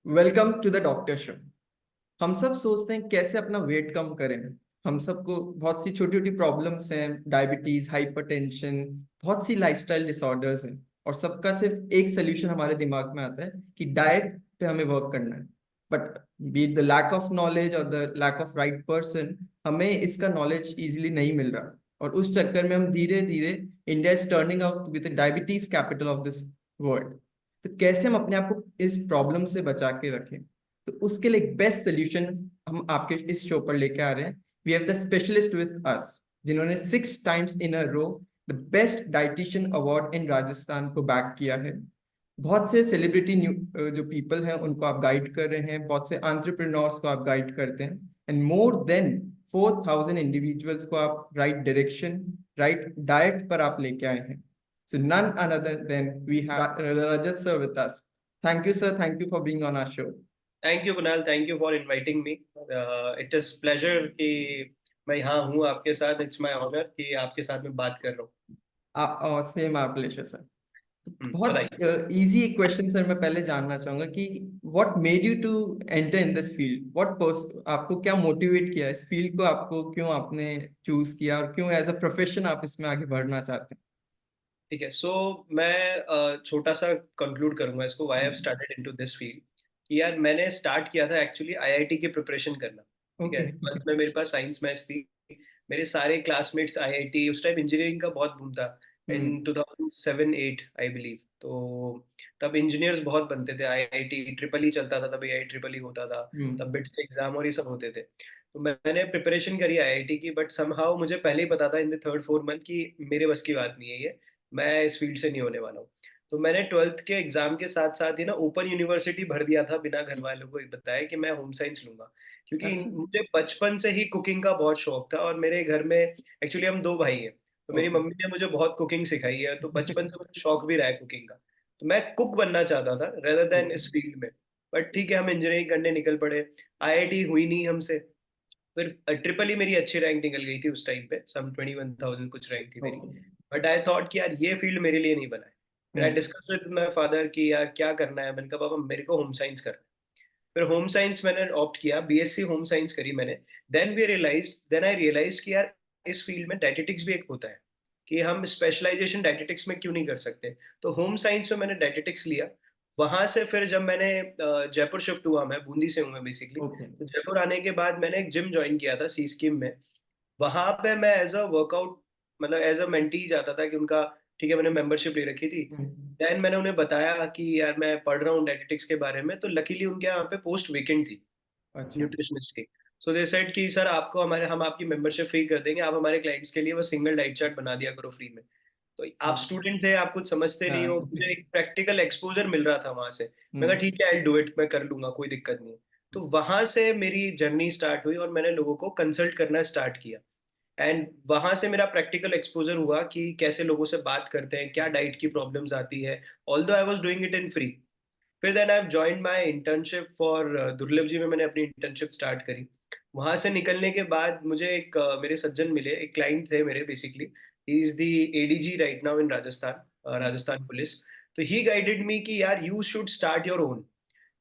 Welcome to the doctor show. हम सब सोचते हैं कैसे अपना वेट कम करें। हम सबको बहुत सी छोटी छोटी प्रॉब्लम्स हैं, डायबिटीज, हाइपरटेंशन, बहुत सी लाइफस्टाइल डिसऑर्डर्स हैं। और सबका सिर्फ एक सोल्यूशन हमारे दिमाग में आता है कि डाइट पे हमें वर्क करना है। But be the lack of knowledge और the lack of right person, हमें इसका नॉलेज इजीली नहीं मिल रहा। और उस चक्कर में हम धीरे धीरे, India is turning out with the diabetes capital of this world. तो कैसे हम अपने आप को इस प्रॉब्लम से बचा के रखें, तो उसके लिए एक बेस्ट सोल्यूशन हम आपके इस शो पर लेके आ रहे हैं। We have the specialist with us, जिन्होंने 6 times in a row the best dietitian award in Rajasthan को बैक किया है। बहुत से सेलिब्रिटी जो पीपल हैं उनको आप गाइड कर रहे हैं, बहुत से एंटरप्रेन्योर्स को आप गाइड करते हैं, एंड मोर देन 4,000 इंडिविजुअल्स को आप राइट डायरेक्शन, राइट डाइट पर आप लेके आए हैं। So none other than we have Rajat sir with us. Thank you, sir. Thank you for being on our show. Thank you Kunal, thank you for inviting me. It is pleasure कि मैं यहाँ हूँ आपके साथ। इट्स माय ऑनर कि आपके साथ मैं बात कर रहा हूँ। Same our pleasure, sir. बताइए। बहुत इजी क्वेश्चन सर, मैं पहले जानना चाहूंगा कि what made you to enter in this field. आपको क्या मोटिवेट किया इस फील्ड को, आपको क्यों आपने चूज किया और क्यों एज अ प्रोफेशन आप इसमें आगे बढ़ना चाहते ठीक है, सो मैं छोटा सा कंक्लूड करूंगा इसको, व्हाई आई हैव हैं? Started into this field. कि यार मैंने स्टार्ट किया था एक्चुअली आईआईटी की प्रिपरेशन करना। ठीक है, ओके। 12th में मेरे पास साइंस मैथ्स थी। मेरे सारे क्लासमेट्स आईआईटी, उस टाइम इंजीनियरिंग का बहुत बूम था इन हम्म। 2007-8 आई बिलीव। तो तब इंजीनियर्स बहुत बनते थे, आईआईटी ट्रिपल ई चलता था, तब एआई ट्रिपल ई होता था। तब हम्म। बिट्स एग्जाम और ये सब होते थे। तो मैंने प्रिपरेशन करी आईआईटी की, बट समहाउ मुझे पहले ही पता था in the third fourth month कि मेरे बस की बात नहीं है ये, मैं इस फील्ड से नहीं होने वाला हूँ। तो मैंने 12th के एग्जाम के साथ साथ ही ना ओपन यूनिवर्सिटी भर दिया था, बिना घर वालों को बताया कि मैं होम साइंस लूंगा। क्योंकि अच्छा। मुझे बचपन से ही कुकिंग का बहुत शौक था, और मेरे घर में एक्चुअली हम दो भाई हैं। तो मेरी ओके। मम्मी ने मुझे बहुत कुकिंग सिखाई है, तो बचपन से मुझे शौक भी रहा है कुकिंग का। तो मैं कुक बनना चाहता था रेदर देन इस फील्ड में। बट ठीक है, हम इंजीनियरिंग करने निकल पड़े। आईआईटी हुई नहीं हमसे। फिर ट्रिपल ही मेरी अच्छी रैंक निकल गई थी उस टाइम पे, सम 21,000 कुछ रैंक थी मेरी। ओके। बट आई थॉट कि यार ये फील्ड मेरे लिए नहीं बना है। फिर आई हम्म। डिस्कस विद माय फादर कि यार क्या करना है। मैंने कहा पापा मेरे को होम साइंस करना है। फिर होम साइंस मैंने ऑप्ट किया, बीएससी होम साइंस करी मैंने। देन आई रियलाइज कि यार इस फील्ड में डाइटेटिक्स भी एक होता है, कि हम स्पेशलाइजेशन डाइटेटिक्स में क्यों नहीं कर सकते। तो होम साइंस में मैंने डाइटेटिक्स लिया। वहां से फिर जब मैंने जयपुर शिफ्ट हुआ, मैं बूंदी से हूँ मैं बेसिकली। ओके। तो जयपुर आने के बाद मैंने एक जिम ज्वाइन किया था सी स्कीम में। वहां पे मैं एज अ वर्कआउट, मतलब एज अ मेंटी जाता था कि उनका, ठीक है, मैंने मेंबरशिप ले रखी थी। हम्म। देन मैंने उन्हें बताया कि यार मैं पढ़ रहा हूँ डायटेटिक्स के बारे में, तो लकीली उनके यहाँ पे पोस्ट वेकेंट थी अच्छा। न्यूट्रिशनिस्ट की। सो दे सेड कि सर आपको हम आपकी मेंबरशिप फ्री कर देंगे, आप हमारे क्लाइंट्स के लिए वो सिंगल डाइट चार्ट बना दिया करो फ्री में। तो आप हम्म। स्टूडेंट थे, आप कुछ समझते नहीं हो, हाँ। मुझे एक प्रैक्टिकल एक्सपोजर मिल रहा था वहां से। मैं कहा हम्म। ठीक है, आई डू इट, मैं कर लूंगा, कोई दिक्कत नहीं है। तो वहां से मेरी जर्नी स्टार्ट हुई और मैंने लोगों को कंसल्ट करना स्टार्ट किया। एंड वहां से मेरा प्रैक्टिकल एक्सपोजर हुआ कि कैसे लोगों से बात करते हैं, क्या डाइट की प्रॉब्लम्स आती है। Although I was doing it in free. फिर then I have joined my internship for Durlabh ji में मैंने अपनी इंटर्नशिप स्टार्ट करी। वहां से निकलने के बाद मुझे एक मेरे सज्जन मिले, एक क्लाइंट थे मेरे basically. He is the ADG right now in Rajasthan, Rajasthan police. तो ही गाइडेड मी कि यार you should start your own.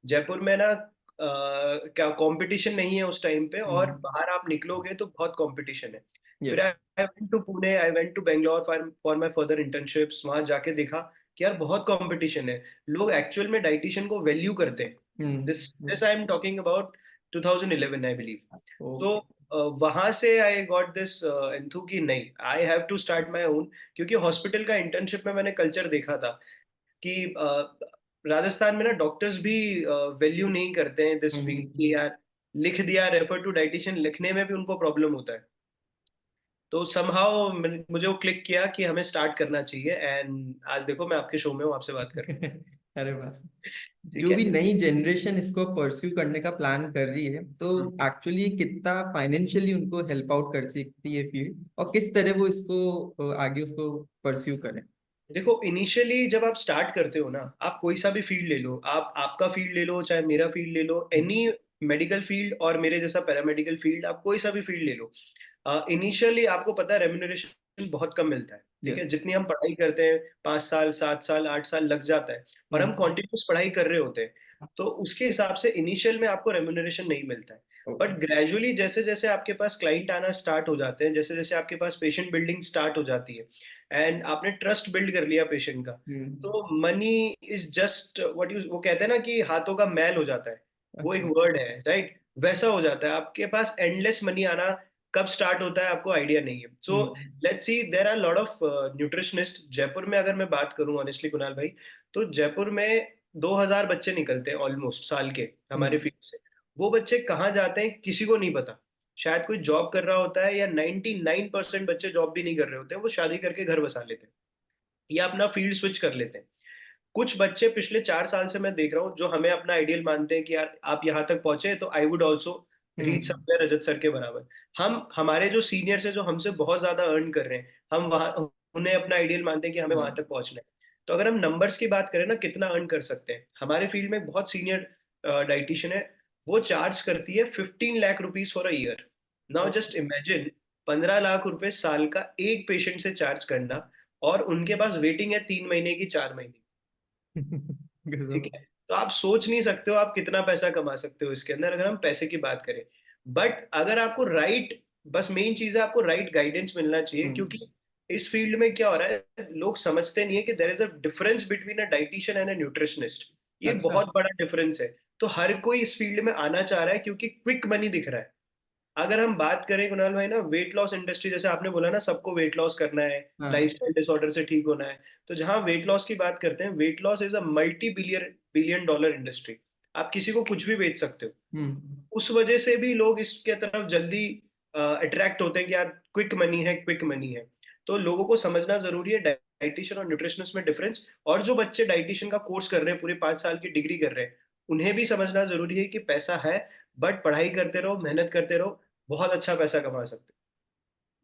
Jaipur में ना क्या कंपटीशन नहीं है उस टाइम पे, और हम्म। बाहर आप निकलोगे तो बहुत कंपटीशन है। फिर yes. I went to Pune, I went to Bangalore for my further internships. वहां जाके देखा कि यार बहुत कंपटीशन है, लोग एक्चुअल में डाइटिशियन को वैल्यू करते हैं। This this hmm. I am talking about 2011 I believe. तो ओके। वहां से आई गॉट दिस एंथू कि नहीं, I have to start my own. क्योंकि हॉस्पिटल का इंटर्नशिप में मैंने कल्चर देखा था कि राजस्थान में ना डॉक्टर्स भी वैल्यू नहीं करते हैं दिस फील्ड की। हम्म। यार लिख दिया रेफर टू डाइटिशियन, लिखने में भी उनको प्रॉब्लम होता है। तो समहाउ मुझे वो क्लिक किया कि हमें स्टार्ट करना चाहिए, एंड आज देखो मैं आपके शो में हूँ, आपसे बात कर रहा अरे बस, हूँ। ठीक जो है। भी नई जनरेशन इसको परस्यू करने का प्लान कर रही है, तो हम्म। एक्चुअली कितना फाइनेंशियली उनको हेल्प आउट कर सकती है फील्ड, और किस तरह वो इसको आगे उसको परस्यू करें। देखो इनिशियली जब आप स्टार्ट करते हो ना, आप कोई सा भी फील्ड ले लो, आप आपका फील्ड ले लो चाहे मेरा फील्ड ले लो, एनी मेडिकल फील्ड और मेरे जैसा पैरामेडिकल फील्ड, आप कोई सा भी फील्ड ले लो। इनिशियली आपको पता है रेम्यूनरेशन बहुत कम मिलता है। ठीक है, यस। जितनी हम पढ़ाई करते हैं, 5 साल 7 साल 8 साल लग जाता है, और हम हम्म। कॉन्टिन्यूस पढ़ाई कर रहे होते हैं। तो उसके हिसाब से इनिशियल में आपको रेम्यूनरेशन नहीं मिलता है। ओके। बट ग्रेजुअली जैसे जैसे आपके पास क्लाइंट आना स्टार्ट हो जाते हैं, जैसे जैसे आपके पास पेशेंट बिल्डिंग स्टार्ट हो जाती है एंड आपने ट्रस्ट बिल्ड कर लिया पेशेंट का, हम्म। तो money is just what you, वो कहते हैं ना कि हाथों का मैल हो जाता है, वो एक अच्छा। वर्ड है राइट, वैसा हो जाता है आपके पास एंडलेस मनी आना। कब स्टार्ट होता है आपको आइडिया नहीं है। So hmm. Let's see there are lot of nutritionist Jaipur में। अगर मैं बात करूं ऑनेस्टली कुणाल भाई, तो जयपुर में 2000 बच्चे निकलते हैं ऑलमोस्ट साल के हमारे हम्म। फील्ड से। वो बच्चे कहाँ जाते हैं किसी को नहीं पता। शायद कोई जॉब कर रहा होता है, या 99% बच्चे जॉब भी नहीं कर रहे होते हैं, वो शादी करके घर बसा लेते हैं या अपना फील्ड स्विच कर लेते हैं। कुछ बच्चे पिछले 4 साल से मैं देख रहा हूँ जो हमें अपना आइडियल मानते हैं कि यार आप यहाँ तक पहुंचे तो I would also reach hmm. Somewhere Rajat sir के बराबर। हम हमारे जो सीनियर्स हैं जो हमसे बहुत ज्यादा अर्न कर रहे हैं, हम वहाँ उन्हें अपना आइडियल मानते हैं कि हमें वहां हाँ। तक पहुंचना है। तो अगर हम नंबर्स की बात करें ना कितना अर्न कर सकते हैं, हमारे फील्ड में एक बहुत सीनियर डाइटिशियन है, वो चार्ज करती है 15 lakh rupees for a year. Now okay. Just imagine 15 lakh रुपए साल का एक पेशेंट से चार्ज करना, और उनके पास वेटिंग है 3 महीने की, 4 महीने। ठीक गजब। है, तो आप सोच नहीं सकते हो आप कितना पैसा कमा सकते हो इसके अंदर, अगर हम पैसे की बात करें। बट अगर आपको राइट, बस मेन चीज है आपको राइट गाइडेंस मिलना चाहिए, क्योंकि हम्म। इस फील्ड में क्या हो रहा है, लोग समझते नहीं है कि there is a difference between a dietitian and a nutritionist. ये अच्छा। बहुत बड़ा डिफरेंस है। तो हर कोई इस फील्ड में आना चाह रहा है क्योंकि क्विक मनी दिख रहा है। अगर हम बात करें कुणाल भाई ना, वेट लॉस इंडस्ट्री, जैसे आपने बोला ना सबको वेट लॉस करना है, हाँ। लाइफस्टाइल डिसऑर्डर से ठीक होना है, तो जहां वेट लॉस की बात करते हैं, weight loss is a multi billion billion dollar industry. आप किसी को कुछ भी बेच सकते हो। हम्म। उस वजह से भी लोग इसके तरफ जल्दी अट्रैक्ट होते हैं कि यार क्विक मनी है, क्विक मनी है। तो लोगों को समझना जरूरी है डाइटिशियन और न्यूट्रिशनिस्ट में डिफरेंस। और जो बच्चे डाइटिशियन का कोर्स कर रहे हैं, पूरे 5 साल की डिग्री कर रहे हैं, उन्हें भी समझना जरूरी है कि पैसा है, बट पढ़ाई करते रहो, मेहनत करते रहो, बहुत अच्छा पैसा कमा सकते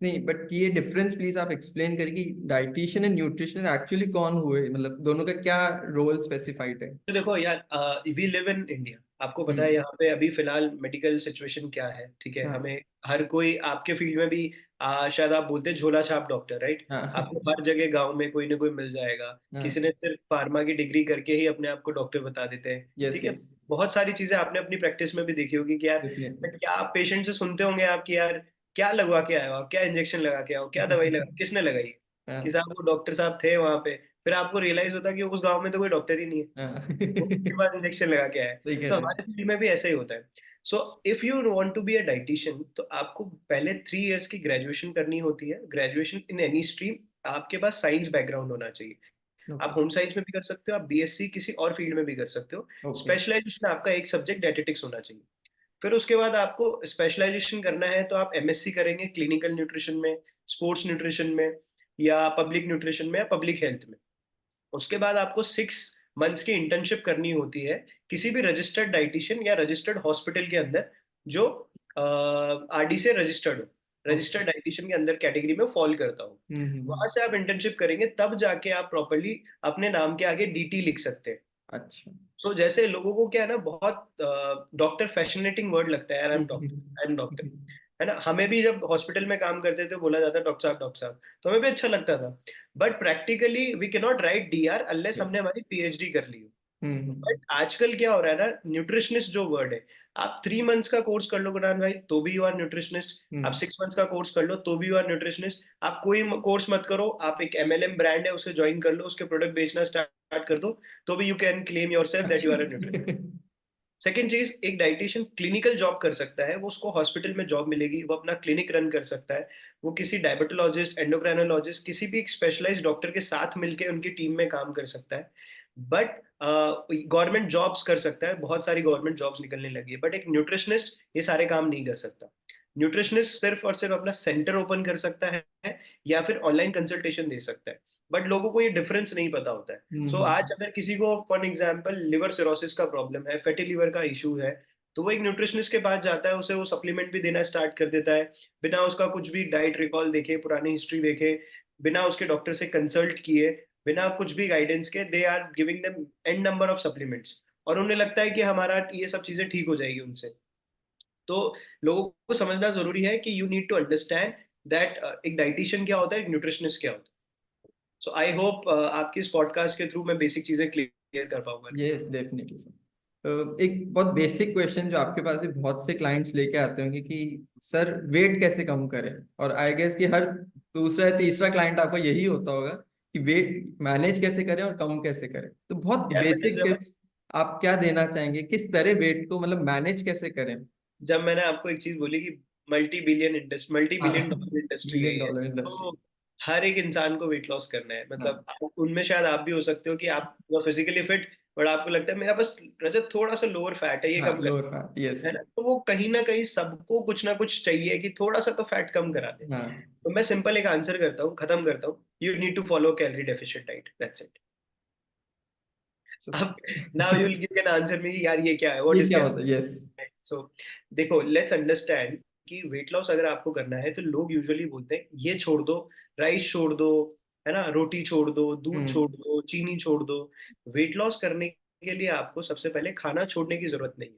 नहीं, बट ये डिफरेंस प्लीज आप एक्सप्लेन करिए कि डाइटिशियन एंड न्यूट्रिशनिस्ट एक्चुअली कौन हुए, मतलब दोनों का क्या रोल स्पेसिफाइड है। तो देखो यार, वी लिव इन इंडिया, आपको पता है हम्म। यहाँ पे अभी फिलहाल मेडिकल सिचुएशन क्या है। ठीक है, हाँ। हमें हर कोई आपके फील्ड में भी शायद आप बोलते हैं झोला छाप डॉक्टर, राइट। हाँ। आपको हर जगह गांव में कोई ना कोई मिल जाएगा। किसी हाँ। ने सिर्फ फार्मा की डिग्री करके ही अपने आप को डॉक्टर बता देते हैं। यस, ठीक है, यस। बहुत सारी चीजें आपने अपनी प्रैक्टिस में भी देखी होगी कि यार, डेफिनेटली। क्या आप पेशेंट से सुनते होंगे आप कि यार क्या लगवा के आए हो आप, क्या इंजेक्शन लगा के आओ, क्या दवाई लगा, किसने लगाई। कि हाँ। साहब वो डॉक्टर साहब थे वहां पे। फिर आपको रियलाइज होता कि उस गांव में तो कोई डॉक्टर ही नहीं है, हाँ। वो उसके बाद इंजेक्शन लगा के आया है। सही कह तो रहे हमारे फील्ड में भी ऐसा ही होता है। So if you want to be a dietitian, तो आपको पहले 3 इयर्स की ग्रेजुएशन करनी होती है। ग्रेजुएशन इन एनी स्ट्रीम, आपके पास साइंस बैकग्राउंड होना चाहिए। हैं। आप ओके। होम साइंस में भी कर सकते हो, आप बीएससी किसी और फील्ड में भी कर सकते हो। ओके। स्पेशलाइजेशन आपका एक सब्जेक्ट डायटेटिक्स होना चाहिए। फिर उसके बाद आपको स्पेशलाइजेशन करना है तो आप एमएससी करेंगे क्लिनिकल न्यूट्रिशन में, स्पोर्ट्स न्यूट्रिशन में, या पब्लिक न्यूट्रिशन में, या पब्लिक हेल्थ में। उसके बाद आपको 6 मंथ्स की इंटर्नशिप करनी होती है किसी भी रजिस्टर्ड डाइटिशियन या रजिस्टर्ड हॉस्पिटल के अंदर, जो आरडी से रजिस्टर्ड हो, ओके। रजिस्टर्ड डाइटिशियन के अंदर कैटेगरी में फॉल करता हो। वहां से आप इंटर्नशिप करेंगे, तब जाके आप प्रॉपरली अपने नाम के आगे डीटी लिख सकते हैं। अच्छा। सो जैसे लोगों को क्या है ना, बहुत डॉक्टर फैसिनेटिंग वर्ड लगता है यार, I am doctor, hmm. I M doctor. है ना, हमें भी जब हॉस्पिटल में काम करते थे बोला जाता डॉक्टर साहब, डॉक्टर साहब, तो हमें भी अच्छा लगता था। But practically we can not write DR unless हमने यस। हमारी पीएचडी कर ली हो। हम्म। बट आजकल क्या हो रहा है ना, न्यूट्रिशनिस्ट जो वर्ड है, आप 3 मंथ्स का कोर्स कर लो कुणाल भाई तो भी यू आर न्यूट्रिशनिस्ट। आप हम्म। 6 मंथ्स का कोर्स कर लो तो भी यू आर न्यूट्रिशनिस्ट। आप कोई कोर्स मत करो, आप एक एमएलएम ब्रांड है उसे ज्वाइन कर लो, उसके प्रोडक्ट बेचना स्टार्ट कर दो, तो भी you can claim yourself that अच्छा। You are a. सेकेंड चीज, एक डाइटिशियन क्लिनिकल जॉब कर सकता है, वो उसको हॉस्पिटल में जॉब मिलेगी, वो अपना क्लिनिक रन कर सकता है। वो किसी डायबिटोलॉजिस्ट, एंडोक्राइनोलॉजिस्ट, किसी भी एक स्पेशलाइज्ड डॉक्टर के साथ मिलकर उनकी टीम में काम कर सकता है। बट गवर्नमेंट जॉब्स कर सकता है, बहुत सारी गवर्नमेंट जॉब्स निकलने लगी है, बट एक न्यूट्रिशनिस्ट ये सारे काम नहीं कर सकता। न्यूट्रिशनिस्ट सिर्फ और सिर्फ अपना सेंटर ओपन कर सकता है, या फिर ऑनलाइन कंसल्टेशन दे सकता है। बट लोगों को ये डिफरेंस नहीं पता होता है। सो आज अगर किसी को फॉर एग्जांपल लिवर सिरोसिस का प्रॉब्लम है, फैटी लिवर का इशू है, तो वो एक न्यूट्रिशनिस्ट के पास जाता है, उसे वो सप्लीमेंट भी देना स्टार्ट कर देता है, बिना उसका कुछ भी डाइट रिकॉल देखे, पुरानी हिस्ट्री देखे, बिना उसके डॉक्टर से कंसल्ट किए, बिना कुछ भी गाइडेंस के, they are giving them an number of supplements. और उन्हें लगता है कि हमारा ये सब चीजें ठीक हो जाएगी उनसे। तो लोगों को समझना जरूरी है कि you need to understand that एक डाइटिशियन क्या होता है, एक न्यूट्रिशनिस्ट क्या होता है। सो आई होप आपके इस पॉडकास्ट के थ्रू मैं बेसिक चीजें क्लियर कर पाऊंगा। Yes, definitely sir. एक बहुत बेसिक क्वेश्चन जो आपके पास भी बहुत से क्लाइंट्स लेके आते होंगे कि सर वेट कैसे कम करें, और आई गेस कि हर दूसरा या तीसरा क्लाइंट आपका यही होता होगा कि वेट मैनेज कैसे करें और कम कैसे करें। तो बहुत यार मैंने बेसिक टिप्स आप क्या देना चाहेंगे, किस तरह वेट को मतलब मैनेज कैसे करें? जब मैंने आपको एक चीज बोली कि मल्टी हाँ, बिलियन डॉलर इंडस्ट्री है बिलियन ये, डॉलर इंडस्ट्री। तो हर एक इंसान को वेट लॉस करना है। मतलब हाँ, उनमें शायद आप भी हो सकते हो कि आप फिजिकली फिट, बट आपको लगता है मेरा बस रजत थोड़ा सा लोअर फैट है, ये हाँ, कम कर, लोअर फैट, यस। है ना। तो वो कहीं ना कहीं सबको कुछ ना कुछ चाहिए कि थोड़ा सा तो फैट कम करा दे। हाँ, तो मैं सिंपल एक आंसर करता हूँ, खत्म करता हूँ, you need to follow calorie deficient diet, that's it. अब now you will give an answer me, यार ये क्या है, व्हाट ये इज क्या कैलोरी। होता है? यस। सो देखो, लेट्स अंडरस्टैंड कि वेट लॉस अगर आपको करना है तो लोग यूजुअली बोलते हैं ये छोड़ दो, राइस छोड़ दो, है ना, रोटी छोड़ दो, दूध छोड़ हम्म। दो, चीनी छोड़ दो। वेट लॉस करने के लिए आपको सबसे पहले खाना छोड़ने की जरूरत नहीं है,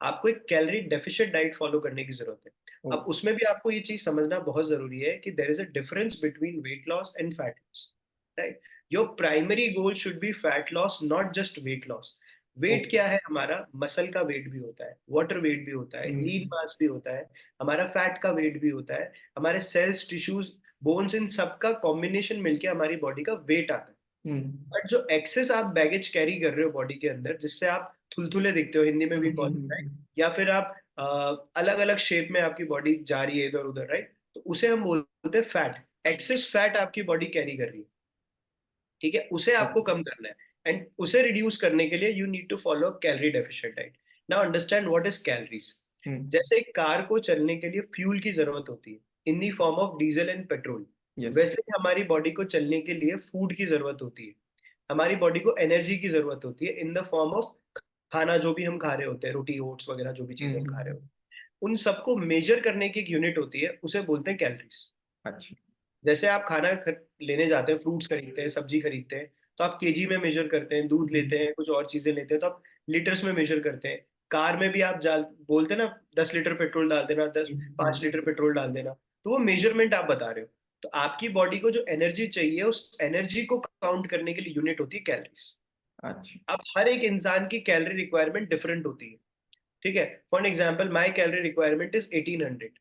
आपको एक कैलोरी डेफिशिएंट डाइट फॉलो करने की जरूरत है। ओ। अब उसमें भी आपको ये चीज समझना बहुत जरूरी है कि there is a difference between weight loss and fat loss, right. Your primary goal should be fat loss, not just weight loss. Weight okay. क्या है हमारा, मसल का वेट भी होता है, वाटर वेट भी होता है, लीन हम्म। मास भी होता है, हमारा फैट का वेट भी होता है, हमारे सेल्स, टिश्यूज, बोन्स, इन सब का कॉम्बिनेशन मिलके हमारी बॉडी का वेट आता है। हम्म। बट जो एक्सेस आप बैगेज कैरी कर रहे हो बॉडी के अंदर, जिससे आप थुलथुले दिखते हो, हिंदी में हम्म। भी कॉल, राइट, या फिर आप अलग अलग शेप में आपकी बॉडी जा रही है इधर उधर, राइट, तो उसे हम बोलते हैं फैट। एक्सेस फैट आपकी बॉडी कैरी कर रही है, ठीक है, उसे आपको कम करना है। एंड उसे रिड्यूस करने के लिए you need to follow calorie deficient diet. Now understand what is calories. Hmm. जैसे एक कार को चलने के लिए फ्यूल की जरूरत होती है in the form of diesel and petrol, yes. वैसे ही हमारी बॉडी को चलने के लिए फूड की जरूरत होती है, हमारी बॉडी को एनर्जी की जरूरत होती है इन द फॉर्म ऑफ खाना, जो भी हम खा रहे होते हैं, रोटी, ओट्स वगैरह, जो भी चीजें हम खा रहे हम्म। होते हैं, उन सबको मेजर करने की एक यूनिट होती है, उसे बोलते हैं कैलोरीज। अच्छा। जैसे आप खाना लेने जाते हैं, फ्रूट्स खरीदते हैं, सब्जी खरीदते हैं, तो आप केजी में मेजर करते हैं, दूध हम्म। लेते हैं, कुछ और चीजें लेते हैं तो आप लीटर्स में मेजर करते हैं। कार में भी आप बोलते हैं ना 10 लीटर पेट्रोल डाल देना, 5 लीटर पेट्रोल डाल देना, तो वो मेजरमेंट आप बता रहे हो। तो आपकी बॉडी को जो एनर्जी चाहिए, उस एनर्जी को काउंट करने के लिए यूनिट होती है कैलोरीज। अच्छा। अब हर एक इंसान की कैलोरी रिक्वायरमेंट डिफरेंट होती है, ठीक है। For example my calorie requirement is 1800।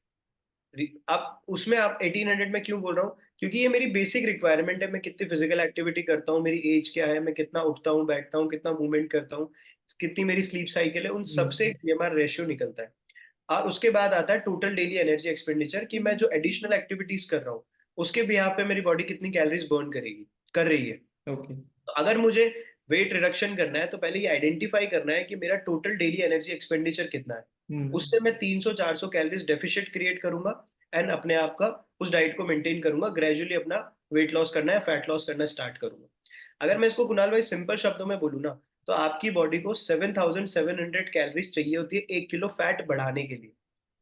अब उसमें आप 1800 में क्यों बोल रहा हूँ, क्योंकि ये मेरी बेसिक रिक्वायरमेंट है, मैं कितनी फिजिकल एक्टिविटी करता हूँ, मेरी एज क्या है, मैं कितना उठता हूँ, बैठता हूँ, कितना मूवमेंट करता हूँ, कितनी मेरी स्लीप साइकिल है, उन सबसे हम्म। एक बीएमआर रेशियो निकलता है। और उसके बाद आता है टोटल डेली एनर्जी एक्सपेंडिचर, कि मैं जो एडिशनल एक्टिविटीज कर रहा हूँ उसके बिहाफ पे मेरी बॉडी कितनी कैलोरीज बर्न करेगी, कर रही है। ओके। तो अगर मुझे वेट रिडक्शन करना है तो पहले ये आइडेंटिफाई करना है कि मेरा टोटल डेली एनर्जी एक्सपेंडिचर कितना है। हम्म। उससे मैं 300-400 कैलोरीज डेफिशिएट क्रिएट करूंगा, एंड अपने आप का उस डाइट को मेंटेन करूंगा, ग्रेजुअली अपना वेट लॉस करना है, फैट लॉस करना स्टार्ट करूंगा। अगर मैं इसको कुणाल भाई सिंपल शब्दों में बोलूँ ना, तो आपकी बॉडी को 7700 कैलोरीज चाहिए होती है 1 किलो फैट बढ़ाने के लिए।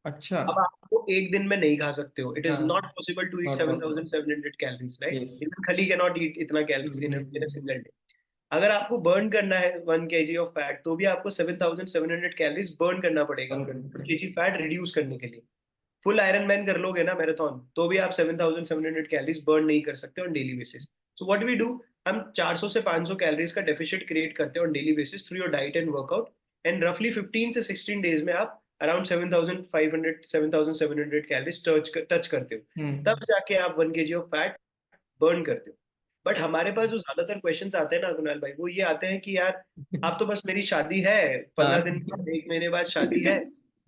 अच्छा। अब आपको एक दिन में नहीं खा सकते हो, इट इज हाँ, not possible to eat not possible. 7700 calories, right. Yes. Even Khali can not eat इतना calories in a single day. अगर आपको बर्न करना है 1 kg ऑफ फैट, तो भी आपको 7700 कैलोरीज बर्न करना पड़ेगा कम करनी 1 kg पड़ेगी। फैट रिड्यूस करने के लिए। फुल आयरन मैन कर लोगे ना मैराथन, तो भी आप 7700 कैलोरीज बर्न नहीं कर सकते on daily basis. So what we do, हम 400 से 500 कैलोरीज का डेफिशिएट क्रिएट करते हैं on daily basis through your diet and workout. And रफली 15 से 16 डेज में आप अराउंड 7500 7700 कैलोरीज टच करते हो, हम्म। तब जाके आप 1 kg ऑफ फैट बर्न करते हो। बट हमारे पास जो ज्यादातर क्वेश्चंस आते हैं ना कुणाल भाई, वो ये आते हैं कि यार आप तो बस, मेरी शादी है, हाँ। 15 दिन बाद, 1 महीने बाद शादी है,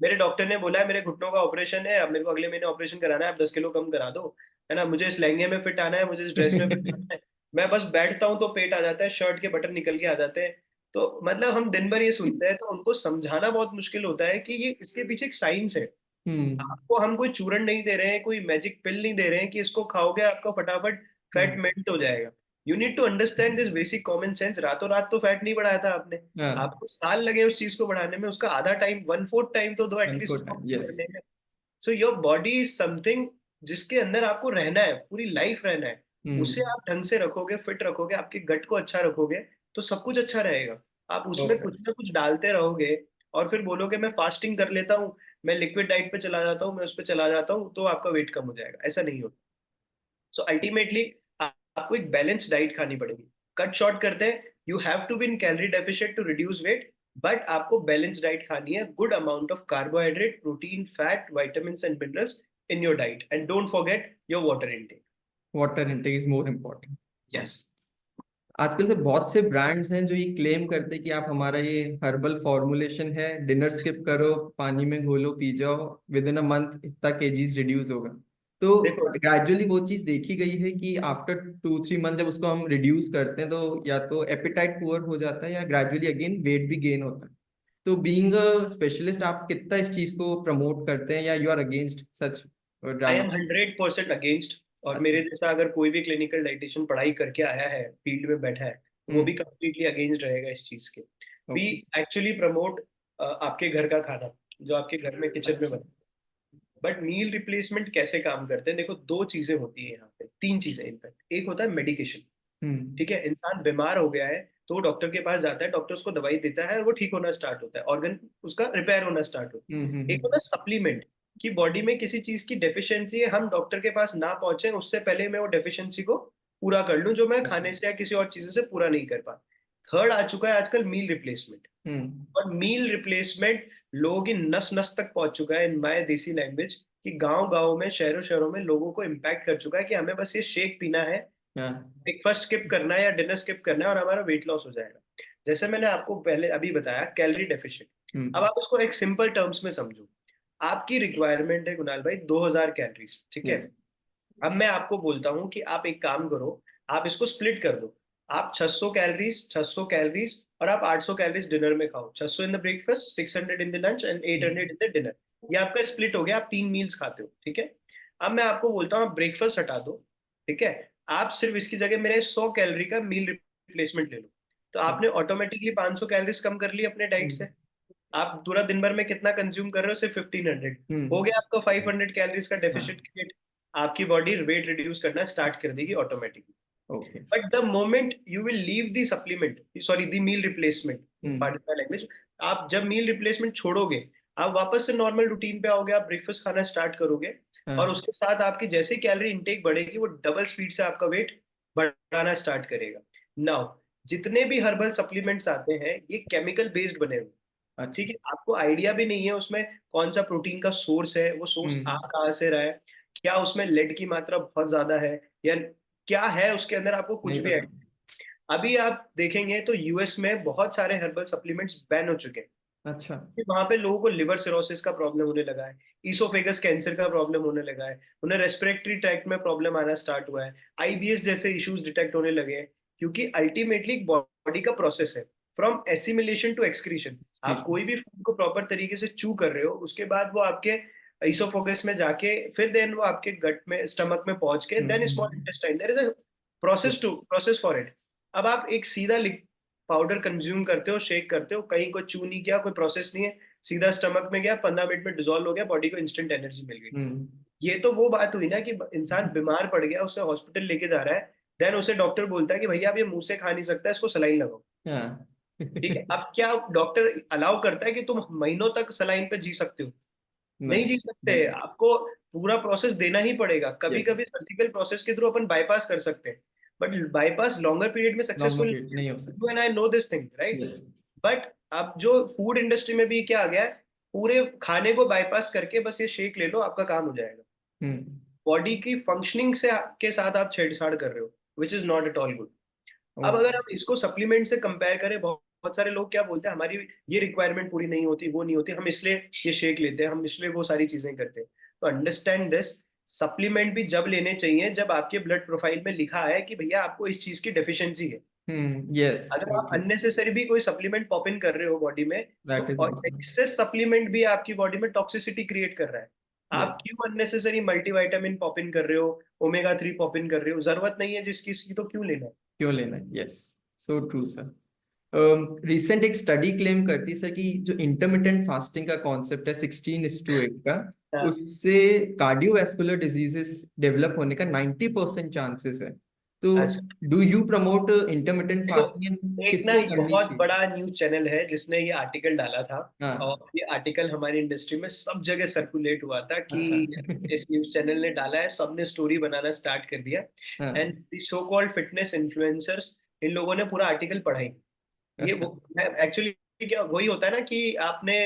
मेरे डॉक्टर ने बोला है मेरे घुटनों का ऑपरेशन है, अब मेरे को अगले महीने ऑपरेशन कराना है, आप 10 किलो कम करा दो, है ना, मुझे इस लहंगे में फिट आना है, मुझे इस ड्रेस में फिट आना है। मैं बस बैठता हूँ तो पेट आ जाता है, शर्ट के बटन निकल के आ जाते हैं। तो मतलब हम दिन भर ये सुनते हैं, तो उनको समझाना बहुत मुश्किल होता है कि ये इसके पीछे एक साइंस है। हम्म। आपको हम कोई चूरन नहीं दे रहे हैं, कोई मैजिक पिल नहीं दे रहे हैं कि इसको खाओगे आपका फटाफट फैट हम्म। मेल्ट हो जाएगा। You need to understand this basic common sense. रातों रात तो फैट नहीं बढ़ाया था आपने, हाँ। आपको साल लगे उस चीज को बढ़ाने में, उसका आधा टाइम, 1/4 टाइम तो दो एटलीस्ट अनकोट उसको टाइम, यस। करने में। So your body is something जिसके अंदर आपको रहना है, पूरी लाइफ रहना है। उसे हम्म। आप ढंग से रखोगे, फिट रखोगे, आपके गट को अच्छा रखोगे, तो सब कुछ अच्छा रहेगा। आप उसमें ओके। कुछ ना कुछ डालते रहोगे और फिर बोलोगे मैं फास्टिंग कर लेता हूँ, मैं लिक्विड डाइट पे चला जाता हूँ, मैं उस पे चला जाता हूँ, तो आपका वेट कम हो जाएगा, ऐसा नहीं होता। सो अल्टीमेटली आपको एक बैलेंस डाइट खानी पड़ेगी। कट शॉर्ट करते हैं, you have to be in calorie deficient to reduce weight, but आपको बैलेंस डाइट खानी है, good amount of carbohydrate, protein, fat, vitamins and minerals in your diet, and don't forget your water intake. Water intake is more important. Yes. आजकल तो बहुत से brands हैं जो ये क्लेम करते हैं कि आप हमारा ये हर्बल फॉर्मुलेशन है, डिनर स्किप करो, पानी में घोलो, पी जाओ, विद इन अ मंथ इतना केजीज रिड्यूस होगा। तो देखो, ग्रेजुअली वो चीज देखी गई है कि आफ्टर 2-3 मंथ जब उसको हम रिड्यूस करते हैं तो या तो एपेटाइट पुअर हो जाता है या ग्रेजुअली अगेन वेट भी गेन होता है। तो बीइंग अ स्पेशलिस्ट आप कितना इस चीज को प्रमोट करते हैं या you are against such I drama? Am 100% against. और अच्छा। मेरे जैसा अगर कोई भी क्लिनिकल डाइटिशियन पढ़ाई करके आया है, फील्ड में बैठा है, तो वो भी हम्म। कंप्लीटली अगेंस्ट रहेगा इस चीज के। We okay. एक्चुअली प्रमोट आपके घर का खाना, जो आपके घर में किचन में अच्छा। बना। बट मील रिप्लेसमेंट कैसे काम करते हैं, देखो दो चीजें होती है यहाँ पे, तीन चीजें इनफैक्ट। एक होता है मेडिकेशन। हम्म। ठीक है, इंसान बीमार हो गया है तो वो डॉक्टर के पास जाता है, डॉक्टर उसको दवाई देता है और वो ठीक होना स्टार्ट होता है, ऑर्गन उसका रिपेयर होना स्टार्ट होता है। एक हम्म। होता है सप्लीमेंट, कि बॉडी में किसी चीज की डेफिशिएंसी है, हम डॉक्टर के पास ना पहुंचे उससे पहले मैं वो डेफिशिएंसी को पूरा कर लूं, जो मैं खाने से या किसी और चीज से पूरा नहीं कर पा। थर्ड आ चुका है आजकल मील रिप्लेसमेंट। हम्म। और मील रिप्लेसमेंट लोगों की नस नस तक पहुंच चुका है, इन माय देसी लैंग्वेज, कि गांव गांव में, शहरों शहरों में लोगों को इम्पैक्ट कर चुका है कि हमें बस ये शेक पीना है, हाँ। ब्रेकफास्ट स्किप करना है या डिनर स्किप करना है और हमारा वेट लॉस हो जाएगा। जैसे मैंने आपको पहले अभी बताया, कैलोरी डेफिशिएंट। अब हम्म। आप उसको एक सिंपल टर्म्स में समझो। आपकी रिक्वायरमेंट है कुणाल भाई 2000 कैलोरीज, ठीक है। यस। अब मैं आपको बोलता हूँ कि आप एक काम करो, आप इसको स्प्लिट कर दो। आप 600 कैलोरीज, 600 कैलोरीज, और आप 800 कैलोरीज डिनर में खाओ। 600 in the breakfast, 600 in the lunch and 800 in the dinner. ये आपका स्प्लिट हो गया, आप 3 मील्स खाते हो, ठीक है। अब मैं आपको बोलता हूँ आप ब्रेकफास्ट हटा दो, ठीक है। आप सिर्फ इसकी जगह मेरे 100 कैलोरी का मील रिप्लेसमेंट ले लो। तो आपने ऑटोमेटिकली 500 कैलोरीज कम कर ली अपने डाइट से। हम्म। आप पूरा दिन भर में कितना कंज्यूम कर रहे हो, सिर्फ 1500। हो हम्म। गया आपका 500 कैलोरीज का डेफिसिट हाँ। क्रिएट। आपकी बॉडी वेट रिड्यूस करना स्टार्ट कर देगी automatically. Okay. But the moment you will leave the supplement, sorry the meal replacement, hmm. Part my language, आप जब मील रिप्लेसमेंट छोड़ोगे, आप वापस से नॉर्मल रूटीन पे आओगे, आप ब्रेकफास्ट खाना स्टार्ट करोगे। और हाँ। उसके साथ आपकी जैसे कैलोरी इंटेक बढ़ेगी, वो डबल स्पीड से आपका वेट बढ़ाना स्टार्ट करेगा। नाउ, जितने भी हर्बल सप्लीमेंट्स आते हैं ये केमिकल बेस्ड बने हुए हैं, अच्छा। ठीक है। आपको आइडिया भी नहीं है उसमें कौन सा प्रोटीन का सोर्स है, वो सोर्स आ हम्म। कहाँ से रहा है, क्या उसमें लेड की मात्रा बहुत ज्यादा है, या क्या है उसके अंदर, आपको कुछ नहीं भी पता। अभी आप देखेंगे तो यूएस में बहुत सारे हर्बल सप्लीमेंट्स बैन हो चुके हैं। अच्छा। वहां पे लोगों को लिवर सिरोसिस का प्रॉब्लम होने लगा है, ईसोफेगस कैंसर का प्रॉब्लम होने लगा है, उन्हें रेस्पिरेटरी ट्रैक्ट में प्रॉब्लम आना स्टार्ट हुआ है, आईबीएस जैसे इश्यूज डिटेक्ट होने लगे हैं। क्योंकि अल्टीमेटली बॉडी का प्रोसेस है, फ्रॉम एसिमिलेशन टू एक्सक्रीशन। आप स्टेशन। कोई भी फूड को प्रॉपर तरीके से चू कर रहे हो, उसके बाद वो आपके ईसोफेगस में जाके, फिर देन वो आपके गट में, स्टमक में पहुंच के, then small hmm. Intestine, there is a process for it. अब आप एक सीधा पाउडर कंज्यूम करते हो, शेक करते हो, कहीं कोई चू नहीं किया, कोई प्रोसेस नहीं है, सीधा स्टमक में गया, 15 मिनट में डिजोल्व हो गया, बॉडी को इंस्टेंट एनर्जी मिल गई। हम्म। ये तो वो बात हुई ना कि इंसान बीमार पड़ गया, उसे हॉस्पिटल लेके जा रहा है, देन उसे डॉक्टर बोलता है कि भैया आप ये मुंह से खा नहीं सकता, इसको सलाइन लगाओ। हाँ। ठीक है, अब क्या डॉक्टर अलाउ करता है कि तुम महीनों तक सलाइन पे जी सकते हो? नहीं नहीं। जी सकते, नहीं। आपको पूरा प्रोसेस देना ही पड़ेगा। कभी यस। कभी सर्जिकल प्रोसेस के थ्रू अपन बाईपास कर सकते हैं, बट बाईपास लॉन्गर पीरियड में लॉन्गर सक्सेसफुल, पीरियड नहीं हो यू सकता। And I know this thing, right. Yes. But अब जो फूड इंडस्ट्री में भी क्या आ गया है, पूरे खाने को बाईपास करके बस ये शेक ले लो, आपका काम हो जाएगा। हम्म। बॉडी की फंक्शनिंग से के साथ आप छेड़छाड़ कर रहे हो, which is not at all good. अब अगर ओके। हम इसको सप्लीमेंट से कंपेयर करें, बहुत सारे लोग क्या बोलते हैं, हमारी ये रिक्वायरमेंट पूरी नहीं होती, वो नहीं होती, हम इसलिए ये शेक लेते हैं, हम इसलिए वो सारी चीजें करते हैं। तो अंडरस्टैंड दिस, सप्लीमेंट भी जब लेने चाहिए जब आपके ब्लड प्रोफाइल में लिखा है कि भैया आपको इस चीज की डेफिशिएंसी है। यस, अगर सो आप ट्रू। अननेसेसरी भी कोई सप्लीमेंट पॉप इन कर रहे हो बॉडी में, तो दैट इज और नॉट। एक्सेस सप्लीमेंट भी आपकी बॉडी में टॉक्सिसिटी क्रिएट कर रहा है। यस। आप क्यों अननेसेसरी मल्टीविटामिन पॉप इन कर रहे हो, ओमेगा 3 पॉप इन कर रहे हो, जरूरत नहीं है जिसकी, इसकी तो क्यों लेना है। क्यों लेना है? Yes, so true sir. Recent एक स्टडी क्लेम करती है सर कि जो इंटरमिटेंट फास्टिंग का कॉन्सेप्ट है 16:8 का, हाँ, उससे कार्डियोवैस्कुलर डिजीजेस डेवलप होने का 90% चांसेस है। तो अच्छा। डू यू प्रमोट इंटरमिटेंट देखो, फास्टिंग एंड एक ना किसको करनी बहुत चाहिए? बड़ा न्यूज चैनल है जिसने ये आर्टिकल डाला था, हाँ। और ये आर्टिकल हमारी इंडस्ट्री में सब जगह सर्कुलेट हुआ था कि अच्छा। इस न्यूज चैनल ने डाला है, सबने स्टोरी बनाना स्टार्ट कर दिया। हाँ। And so called fitness influencers, इन लोगों ने पूरा आर्टिकल पढ़ा ही। ये अच्छा। वो, मैं एक्चुअली क्या वही होता है ना कि आपने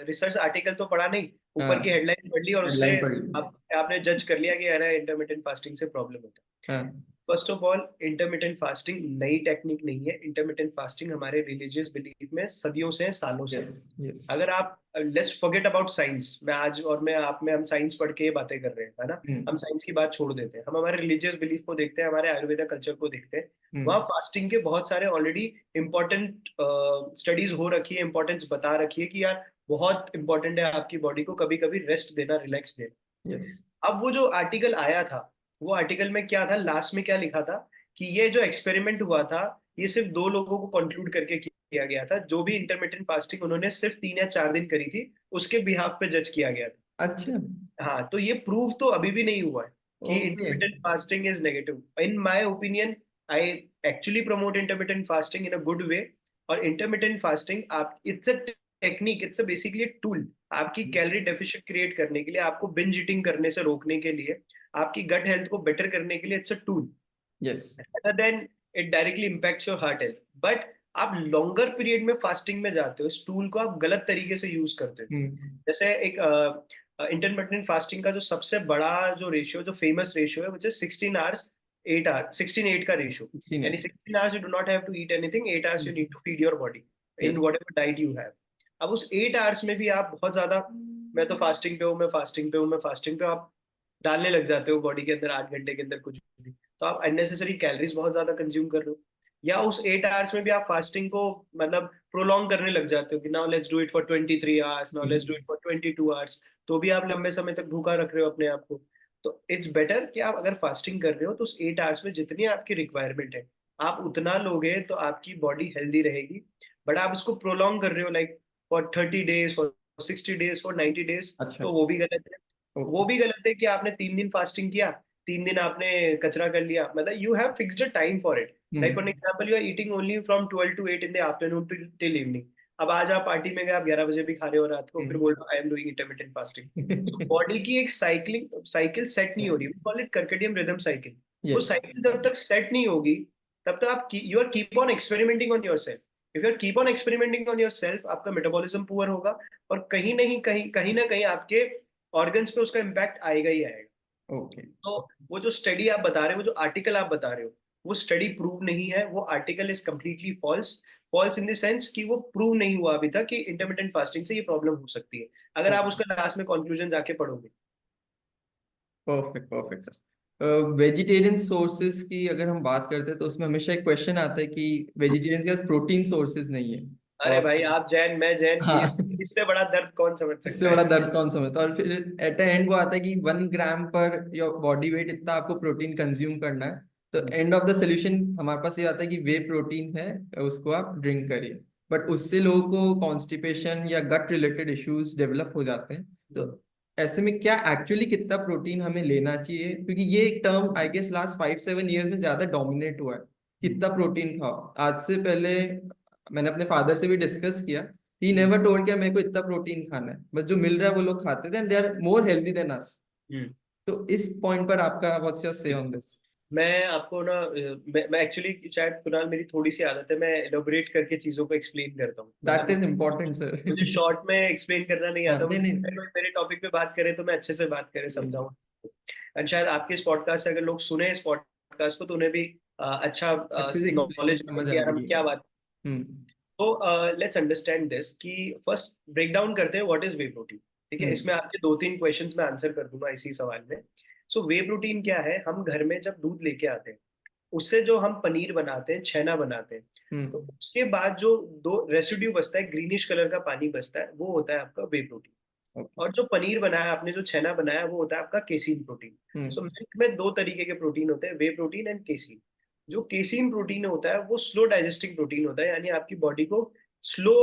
रिसर्च आर्टिकल तो पढ़ा नहीं, ऊपर की हाँ, हेडलाइन पढ़ ली और उससे हेडलाइन पढ़ ली। आपने जज कर लिया कि अरे इंटरमिटेंट फास्टिंग से प्रॉब्लम होता है। हाँ, first of all, intermittent fasting नई टेक्निक नहीं है। इंटरमिटेंट फास्टिंग हमारे रिलीजियस बिलीफ में सदियों से, सालों से यस, है। यस। अगर आप, लेट्स फॉरगेट अबाउट साइंस, मैं आज और मैं आप में हम साइंस पढ़ के ये बातें कर रहे हैं, है ना। हम हम्म, साइंस की बात छोड़ देते हैं, हम हमारे रिलीजियस बिलीफ को देखते हैं, हमारे आयुर्वेदा कल्चर को देखते हैं। वहाँ हम्म, फास्टिंग के बहुत सारे ऑलरेडी इंपॉर्टेंट स्टडीज हो रखी है, इंपॉर्टेंस बता रखी है कि यार बहुत इंपॉर्टेंट है आपकी बॉडी को कभी कभी रेस्ट देना, रिलैक्स देना। यस। अब वो जो आर्टिकल आया था, वो आर्टिकल में क्या था, लास्ट में क्या लिखा था कि ये जो एक्सपेरिमेंट हुआ था, ये सिर्फ 2 लोगों को कंक्लूड करके किया गया था, जो भी इंटरमिटेंट फास्टिंग उन्होंने सिर्फ 3 या 4 दिन करी थी, उसके बिहाफ पे जज किया गया था। अच्छा। हाँ, तो ये प्रूव तो अभी भी नहीं हुआ है कि okay. Intermittent fasting is negative. In my opinion, I actually promote intermittent fasting in a good way. और इंटरमिटेंट फास्टिंग आप, it's a technique, it's a basically tool आपकी कैलोरी डेफिशिएंट क्रिएट करने के लिए, आपको बिंज ईटिंग करने से रोकने के लिए, आपकी गट हेल्थ को बेटर करने के लिए। It's a tool yes. rather than it directly impacts your heart health. But आप लॉन्गर पीरियड में फास्टिंग में जाते हो, इस टूल को आप गलत तरीके से यूज करते हो। हम्म। जैसे एक इंटरमिटेंट फास्टिंग का जो सबसे बड़ा जो रेशियो, जो फेमस रेशियो है, वो 16 आवर्स 8 आवर, 16:8 का रेशियो। जी यानी नहीं। 16 hours you do not have to eat anything, 8 hours you need to feed your body in yes. Whatever diet you have. अब उस 8 आवर्स में भी आप बहुत ज्यादा, मैं तो फास्टिंग पे हूँ, मैं फास्टिंग पे हूँ, मैं फास्टिंग पे हूँ, आप डालने लग जाते हो बॉडी के अंदर 8 घंटे के अंदर कुछ भी, तो आप अननेसेसरी कैलोरीज बहुत ज्यादा कंज्यूम कर रहे हो। या उस 8 आवर्स में भी आप फास्टिंग को मतलब प्रोलॉन्ग करने लग जाते हो कि now let's do it for 23 hours, now let's do it for 22 hours. तो भी आप लंबे समय तक भूखा रख रहे हो अपने आप को। तो इट्स बेटर कि आप अगर फास्टिंग कर रहे हो तो उस 8 आवर्स में जितनी आपकी रिक्वायरमेंट है, आप उतना लोगे तो आपकी बॉडी हेल्दी रहेगी। बट आप इसको प्रोलॉन्ग कर रहे हो, like for 30 days, for 60 days, for 90 days, अच्छा। तो वो भी गलत है। वो ओके। भी गलत है कि आपने 3 दिन फास्टिंग किया, 3 दिन आपने कचरा कर लिया। मतलब you have fixed a time for it. Like for hmm. Example, you are eating only from 12 to 8 in the afternoon till evening. अब आज आप पार्टी में गए, आप 11 बजे भी खा रहे हो रात को, फिर बोल रहे हो I am doing intermittent fasting. तो बॉडी की एक साइकिल सेट नहीं हो रही, we call it circadian rhythm cycle. वो यस। साइकिल जब तक सेट नहीं होगी, तब तक आप you are keep on experimenting on yourself. If you are keep on experimenting on yourself, आपका मेटाबॉलिज्म पुअर होगा, और कहीं ना कहीं आपके ऑर्गन्स पे उसका इम्पैक्ट आएगा ही आएगा। ओके। तो वो जो स्टडी आप बता रहे हो, वो जो आर्टिकल आप बता रहे हो, वो स्टडी प्रूव नहीं है, वो article is completely false. False in the sense कि वो प्रूव नहीं हुआ अभी तक कि इंटरमिटेंट फास्टिंग से ये प्रॉब्लम हो सकती है, अगर आप उसका लास्ट में कंक्लूजन जाके पढ़ोगे। Perfect, perfect sir. Vegetarian sources की अगर हम बात करते हैं तो उसमें हमेशा एक क्वेश्चन आता है कि वेजिटेरियन के पास प्रोटीन सोर्सेज नहीं है। अरे और भाई, आप जैन, मैं जैन, हाँ, इससे बड़ा दर्द कौन समझ इससे सकता बड़ा है। दर्द कौन समझता है। और फिर एट द एंड वो आता है कि 1 ग्राम पर योर बॉडी वेट इतना आपको प्रोटीन कंज्यूम करना है। तो एंड ऑफ द सोल्यूशन हमारे पास ये आता है कि वे प्रोटीन है, उसको आप ड्रिंक करिए। बट उससे लोगों को कॉन्स्टिपेशन या गट रिलेटेड इश्यूज डेवलप हो जाते हैं। तो ऐसे में क्या एक्चुअली कितना प्रोटीन हमें लेना चाहिए, क्योंकि ये एक term I guess last 5-7 years में ज्यादा डोमिनेट हुआ है, कितना प्रोटीन खाओ। आज से पहले मैंने अपने फादर से भी डिस्कस किया, ही नेवर टोल्ड कि मेरे को इतना प्रोटीन खाना है, बस जो मिल रहा है वो लोग खाते थे, and they are more healthy than us. Hmm. तो इस पॉइंट पर आपका what's your say on this? मैं आपको ना, मैं एक्चुअली शायद कुणाल, मेरी थोड़ी सी आदत है, मैं एलोबरेट करके चीजों को एक्सप्लेन करता हूँ। दैट मतलब इज इम्पोर्टेंट सर। मुझे शॉर्ट में एक्सप्लेन करना नहीं हाँ, आता, नहीं मुझे नहीं। मेरे टॉपिक पे बात करें तो मैं अच्छे से बात करें, यस। समझाऊं। एंड शायद आपके इस पॉडकास्ट से अगर लोग सुने इस पॉडकास्ट को, तो उन्हें भी अच्छा अच्छे से एक्सप्लेन नॉलेज समझ कि यार हम आएगी। क्या बात। हम्म, तो लेट्स अंडरस्टैंड दिस कि फर्स्ट ब्रेक डाउन करते हैं व्हाट इज वे प्रोटीन। ठीक है, हम्म, इसमें आपके 2-3 क्वेश्चंस में आंसर कर दूंगा इसी सवाल में। सो वे प्रोटीन क्या है, हम घर में जब दूध लेके आते हैं, उससे जो हम पनीर बनाते हैं, छेना बनाते हैं, तो हम्म। उसके बाद जो दो रेसिड्यू बचता है, ग्रीनिश कलर का पानी बचता है, वो होता है आपका वे प्रोटीन। ओके। और जो पनीर बनाया आपने, जो छेना बनाया, वो होता है आपका केसीन प्रोटीन। सो हम्म, मिल्क में 2 तरीके के प्रोटीन होते हैं, वे प्रोटीन एंड केसीन। जो केसीन प्रोटीन होता है वो स्लो डाइजेस्टिंग प्रोटीन होता है, यानी आपकी बॉडी को स्लो,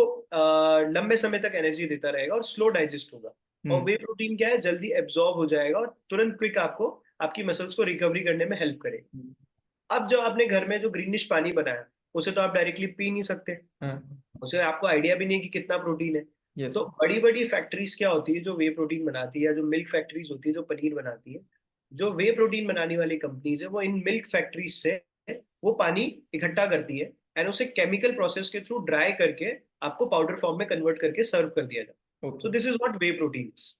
लंबे समय तक एनर्जी देता रहेगा और स्लो डाइजेस्ट होगा। और हम्म, वे प्रोटीन क्या है, जल्दी एब्जॉर्ब हो जाएगा और तुरंत क्विक आपको आपकी मसल्स को रिकवरी करने में हेल्प करेगा। हम्म। अब जो आपने घर में जो ग्रीनिश पानी बनाया, उसे तो आप डायरेक्टली पी नहीं सकते, हाँ। उसे आपको आइडिया भी नहीं कि कितना प्रोटीन है। यस। तो बड़ी बड़ी फैक्ट्रीज क्या होती है जो वे प्रोटीन बनाती है, या जो मिल्क फैक्ट्रीज होती है जो पनीर बनाती है, जो वे प्रोटीन बनाने वाली कंपनीज है, वो इन मिल्क फैक्ट्रीज से वो पानी इकट्ठा करती है एंड उसे केमिकल प्रोसेस के थ्रू ड्राई करके आपको पाउडर फॉर्म में कन्वर्ट करके सर्व कर दिया जाए. So okay. This is what whey protein is.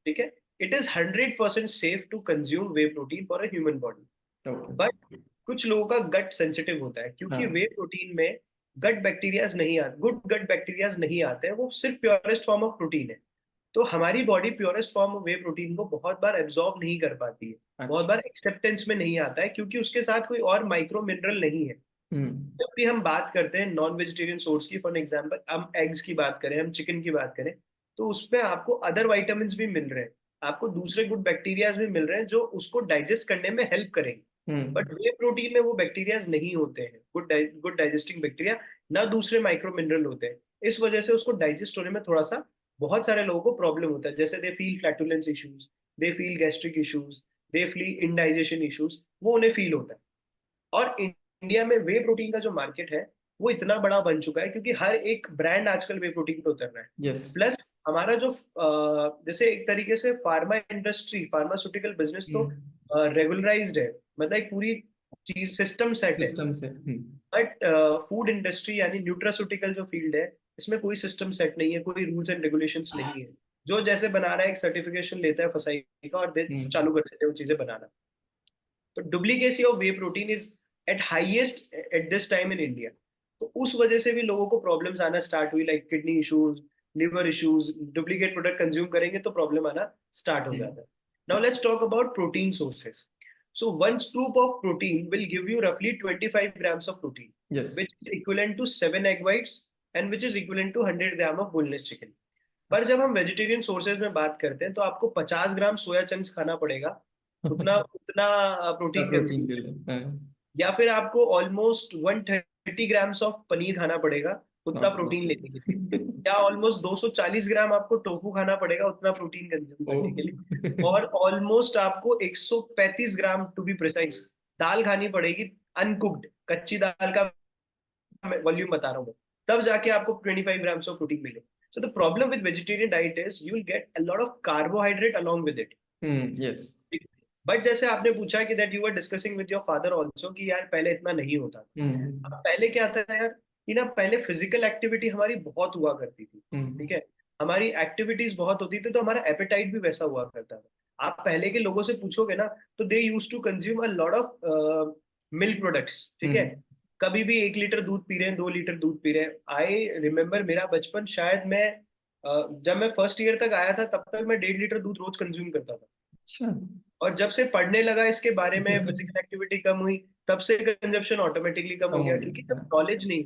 ठीक है. It is 100% safe to consume whey protein for a human body. Okay. But कुछ लोगों का गट सेंसिटिव होता है क्योंकि हाँ. वे प्रोटीन में गट बैक्टीरियाज नहीं आते, गुड गट बैक्टीरियाज नहीं आते हैं, वो सिर्फ प्योरेस्ट फॉर्म ऑफ प्रोटीन है. तो हमारी body purest form of way protein को बहुत बार एब्जॉर्ब नहीं कर पाती है, बहुत अच्छा. बार एक्सेप्टेंस में नहीं आता है क्योंकि उसके साथ कोई और माइक्रो मिनरल नहीं है. हम्म. जब भी हम बात करते हैं नॉन वेजिटेरियन सोर्स की, फॉर एग्जांपल हम एग्स की बात करें, हम चिकन की बात करें, तो उसमें आपको अदर वाइटामिन भी मिल रहे हैं, आपको दूसरे गुड बैक्टीरियाज भी मिल रहे हैं जो उसको डाइजेस्ट करने में हेल्प करेंगे. बट वे प्रोटीन में वो बैक्टीरियाज नहीं होते हैं, गुड डाइजेस्टिंग बैक्टीरिया, ना दूसरे माइक्रो मिनरल होते हैं. इस वजह से उसको डाइजेस्ट होने में थोड़ा सा बहुत सारे लोगों को प्रॉब्लम होता है. जैसे they feel flatulence issues, they feel gastric issues, they feel indigestion issues, वो उन्हें फील होता है. और इंडिया में वे प्रोटीन का जो मार्केट है वो इतना बड़ा बन चुका है क्योंकि हर एक ब्रांड आजकल वे प्रोटीन पे उतर रहा है. यस. प्लस हमारा जो जैसे एक तरीके से फार्मा इंडस्ट्री, फार्मास्यूटिकल बिजनेस तो रेगुलराइज्ड है, मतलब एक पूरी चीज सिस्टम सेट है. सिस्टम से. बट फूड इंडस्ट्री यानी न्यूट्रास्यूटिकल जो फील्ड है, इसमें कोई सिस्टम सेट नहीं है, कोई रूल्स एंड रेगुलेशंस नहीं है. जो जैसे बना रहा है एक सर्टिफिकेशन लेता है फसाई का और चालू कर देते हैं वो चीजें बनाना. तो duplicacy of way protein is eight highest at this time in India. तो उस वजह से भी लोगों को प्रॉब्लम्स आना स्टार्ट हुई, like kidney issues, liver issues. Duplicate product consume करेंगे तो प्रॉब्लम आना स्टार्ट हो जाता है. Now let's talk about protein sources. So one scoop of protein will give you roughly 25 grams of protein, yes. which is equivalent to 7 egg whites and which is equivalent to 100 gram of boneless chicken. पर जब हम vegetarian sources में बात करते हैं तो आपको 50 ग्राम soya chunks खाना पड़ेगा, उतना उतना प्रोटीन प्रोटीन कंज्यूम, के लिए. हाँ. या फिर आपको ऑलमोस्ट 130 ग्राम्स ऑफ पनीर खाना पड़ेगा उतना Almost. प्रोटीन लेने के लिए, या ऑलमोस्ट 240 ग्राम आपको टोफू खाना पड़ेगा उतना प्रोटीन कंज्यूम करने के लिए, ओ. और ऑलमोस्ट आपको 135 ग्राम टू बी प्रिसाइज दाल खानी पड़ेगी, अनकुक्ड कच्ची दाल का वॉल्यूम बता रहा हूँ मैं, तब जाके आपको 25 ग्राम्स ऑफ प्रोटीन मिले. So the problem with vegetarian diet is you will get a lot of carbohydrate along with it. Yes. But जैसे आपने पूछा कि that you were discussing with your father also कि यार पहले इतना नहीं होता. अब पहले क्या था यार कि ना, पहले फिजिकल एक्टिविटी हमारी बहुत हुआ करती थी. ठीक है, हमारी एक्टिविटीज बहुत होती थी तो हमारा एपेटाइट भी वैसा हुआ करता था. आप पहले के लोगों से पूछोगे ना तो they use to consume a lot of milk products. ठीक है, कभी भी 1 लीटर दूध पी रहे हैं, 2 लीटर दूध पी रहे हैं. आई रिमेम्बर मेरा बचपन, शायद मैं जब मैं फर्स्ट ईयर तक आया था तब तक मैं 1.5 लीटर दूध रोज कंज्यूम करता था. अच्छा. और जब से पढ़ने लगा इसके बारे में, फिजिकल एक्टिविटी कम हुई, तब से कंजप्शन ऑटोमेटिकली कम कम हो हो गया क्योंकि गया. जब नॉलेज नहीं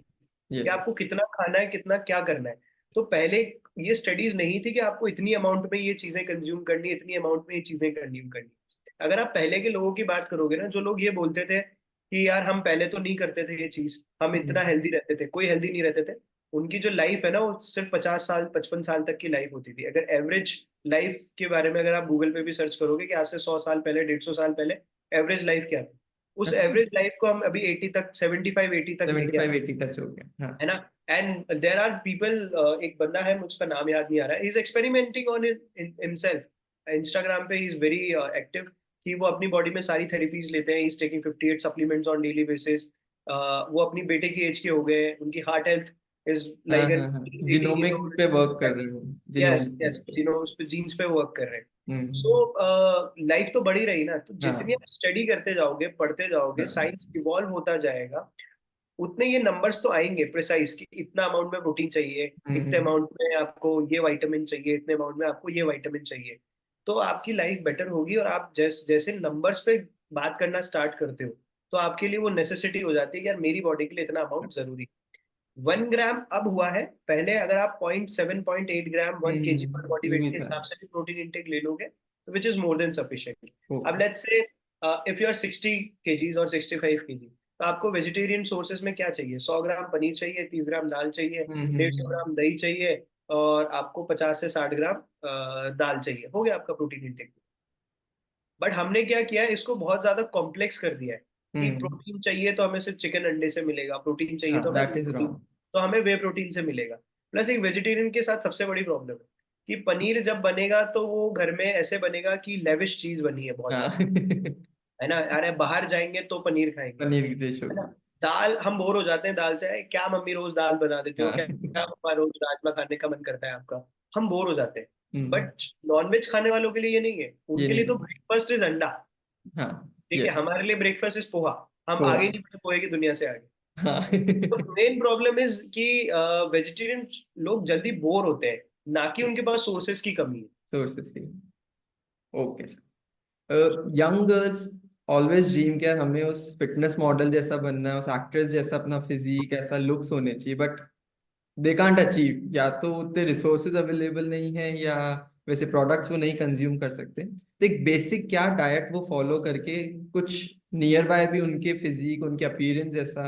कि यस. आपको कितना खाना है, कितना क्या करना है. तो पहले ये स्टडीज नहीं थी कि आपको इतनी अमाउंट में ये चीजें कंज्यूम करनी है, इतनी अमाउंट में ये चीजें कंज्यूम करनी है. अगर आप पहले के लोगों की बात करोगे ना, जो लोग ये बोलते थे कि यार हम पहले तो नहीं करते थे ये चीज, हम इतना हेल्दी रहते थे, कोई हेल्दी नहीं रहते थे. उनकी जो लाइफ है ना वो सिर्फ 50 साल 55 साल तक की लाइफ होती थी. अगर एवरेज लाइफ के बारे में अगर आप गूगल पे भी सर्च करोगे कि आज से 100 साल पहले, 150 साल पहले एवरेज लाइफ क्या थी, उस अच्छा. एवरेज लाइफ को हम अभी 80 तक, 75 80 तक लेके आए. 75-80 टच हो गया. हाँ. है ना. एंड देर आर पीपल, एक बंदा है मुझका नाम याद नहीं आ रहा है, is experimenting on himself. Instagram पे ही इज वेरी एक्टिव कि वो अपनी बॉडी में सारी थेरेपीज लेते हैं. Is taking 58 supplements on daily basis. वो अपनी बेटे की एज के हो गए हैं, उनकी हार्ट हेल्थ इज हाँ. लाइक एन हाँ. हाँ. 80 year जिनोमिक old. पे वर्क कर रहे हो. यस जिनोमिक यस, पे. जीनो उस पे जीन्स पे वर्क कर रहे हैं. सो हम्म. लाइफ तो बढ़ी रही ना, तो जितनी हाँ. आप स्टडी करते जाओगे, पढ़ते जाओगे, हाँ. साइंस इवॉल्व होता जाएगा, उतने ये नंबर्स तो आएंगे प्रिसाइज कि इतना अमाउंट में प्रोटीन चाहिए, इतने हम्म. अमाउंट में आपको ये विटामिन चाहिए, इतने अमाउंट में आपको ये विटामिन चाहिए. तो आपकी लाइफ बेटर होगी. और आप जैसे नंबर्स पे बात करना स्टार्ट करते हो तो आपके लिए वो नेसेसिटी हो जाती है कि यार मेरी बॉडी के लिए इतना अमाउंट जरूरी. 1 ग्राम अब हुआ है, पहले अगर आप 0.7 0.8 ग्राम 1 kg पर बॉडी वो वेट भी के था. हिसाब से भी प्रोटीन इंटेक ले लोगे तो which is more than sufficient. अब okay. Let's say if you are 60 kgs और 65 kg, तो आपको वेजिटेरियन सोर्सेज में क्या चाहिए? 100 ग्राम पनीर चाहिए, 30 ग्राम दाल चाहिए, 150 हम्म. ग्राम दही चाहिए, और आपको 50 से 60 ग्राम दाल चाहिए. हो गया आपका प्रोटीन इंटेक. बट हमने क्या किया, इसको बहुत ज्यादा कॉम्प्लेक्स कर दिया है कि हम्म. प्रोटीन चाहिए तो हमें सिर्फ चिकन अंडे से मिलेगा, प्रोटीन चाहिए हाँ. तो हमें दैट इज प्रोटीन, रॉन्ग. तो हमें वे प्रोटीन से मिलेगा. प्लस एक वेजिटेरियन के साथ सबसे बड़ी प्रॉब्लम है कि पनीर जब बनेगा तो वो घर में ऐसे बनेगा कि लेविश चीज बनी है बहुत हाँ. ज्यादा. है ना, अरे बाहर जाएंगे तो पनीर खाएंगे. पनीर की डिश है ना. होगी. दाल हम बोर हो जाते हैं दाल से, क्या मम्मी रोज दाल बना देती हो, हाँ। क्या क्या पापा रोज राजमा खाने का मन करता है आपका, हम बोर हो जाते हैं। हम्म। बट नॉनवेज खाने वालों के लिए ये नहीं है, ये उनके लिए तो नहीं। ब्रेकफास्ट इज अंडा। हाँ। ठीक है, यस। हमारे लिए ब्रेकफास्ट इज पोहा। हम पोहा। आगे नहीं बढ़े पोहे की दुनिया से आगे। हाँ। तो मेन प्रॉब्लम इज कि वेजिटेरियन लोग जल्दी बोर होते हैं, ना कि उनके पास सोर्सेज की कमी है। Sources. Okay. Young girls always dream कि यार हमें उस फिटनेस मॉडल जैसा बनना है, उस एक्ट्रेस जैसा अपना फिजिक ऐसा लुक्स होने चाहिए, बट दे कांट अचीव। या तो उतने रिसोर्सेज अवेलेबल नहीं है, या वैसे प्रोडक्ट्स वो नहीं कंज्यूम कर सकते। तो एक बेसिक क्या डाइट वो फॉलो करके कुछ नियर बाय भी उनके फिजिक उनके अपीयरेंस जैसा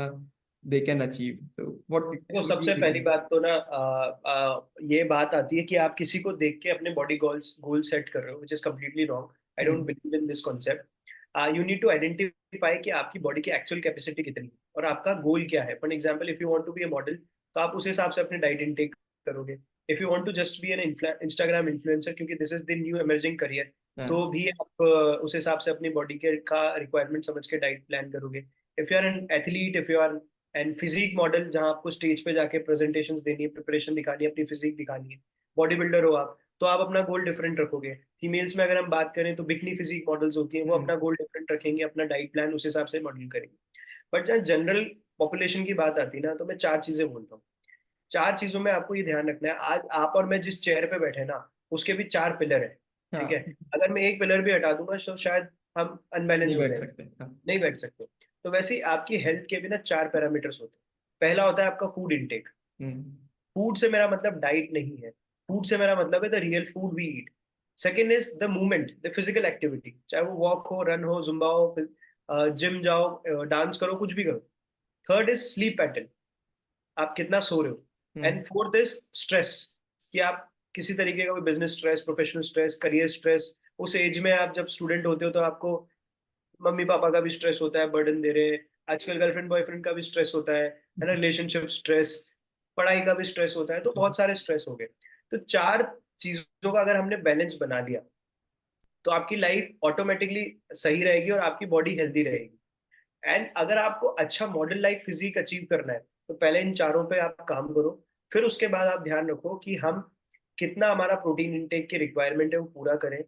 दे कैन अचीव, तो व्हाट देखो, व्हाट डू सबसे यू पहली रिकमेंड? बात तो ना ये बात आती है कि आप किसी को देख के अपने बॉडी गोल्स गोल सेट कर रहे हो, which is completely wrong. I don't hmm. Believe in this concept. You need to identify कि आपकी बॉडी की एक्चुअल कैपेसिटी कितनी है और आपका गोल क्या है। For example, if you want to be a model, तो आप उस हिसाब से अपनी डाइट इनटेक करोगे। If you want to just be an Instagram influencer, क्योंकि this is the new emerging career, हाँ। तो भी आप उस हिसाब से अपनी बॉडी के का रिक्वायरमेंट समझ के डाइट प्लान करोगे। If you are an athlete, if you are and physique model, जहां आपको स्टेज पे जाके प्रेजेंटेशंस देनी है, प्रिपरेशन दिखानी है, अपनी फिजिक दिखानी है, बॉडी बिल्डर हो आप, तो आप अपना गोल डिफरेंट रखोगे। फीमेल्स में अगर हम बात करें तो बिकनी फिजिक मॉडल्स होती हैं, वो हम्म। अपना गोल डिफरेंट रखेंगे, अपना डाइट प्लान उस हिसाब से मॉडल करेंगे। बट जहाँ जनरल पॉपुलेशन की बात आती है ना, तो मैं चार चीजें बोलता हूँ। चार चीजों में आपको ये ध्यान रखना है, आज आप और मैं जिस चेयर पे बैठे हैं ना, उसके भी चार पिलर है। ठीक है, हाँ। अगर मैं एक पिलर भी हटा दूंगा तो शायद हम नहीं अनबैलेंस हो बैठ जाएंगे, सकते। हाँ। नहीं बैठ सकते। तो वैसे ही आपकी हेल्थ के भी ना चार पैरामीटर्स होते हैं। पहला होता है आपका फूड इनटेक। हम्म। फूड से मेरा मतलब डाइट नहीं है, फूड से मेरा मतलब है the real food we eat. Second is the movement, the physical activity, चाहे वो वॉक हो, रन हो, जुम्बा हो, जिम जाओ, डांस करो, कुछ भी करो। थर्ड इज स्लीप पैटर्न, आप कितना सो रहे हो। हम्म। एंड फोर्थ इज स्ट्रेस, कि आप किसी तरीके का भी business stress, professional stress, career stress. उस एज में आप जब स्टूडेंट होते हो तो आपको मम्मी पापा का भी स्ट्रेस होता है, बर्डन दे रहे हैं। आजकल गर्लफ्रेंड बॉयफ्रेंड का भी स्ट्रेस होता है ना, रिलेशनशिप स्ट्रेस, पढ़ाई का भी स्ट्रेस होता है, तो बहुत सारे स्ट्रेस हो गए। तो चार चीजों का अगर हमने बैलेंस बना लिया, तो आपकी लाइफ ऑटोमेटिकली सही रहेगी और आपकी बॉडी हेल्दी रहेगी। एंड अगर आपको अच्छा मॉडल लाइक फिजिक अचीव करना है, तो पहले इन चारों पे आप काम करो। फिर उसके बाद आप ध्यान रखो कि हम कितना, हमारा प्रोटीन इंटेक की रिक्वायरमेंट है वो पूरा करें।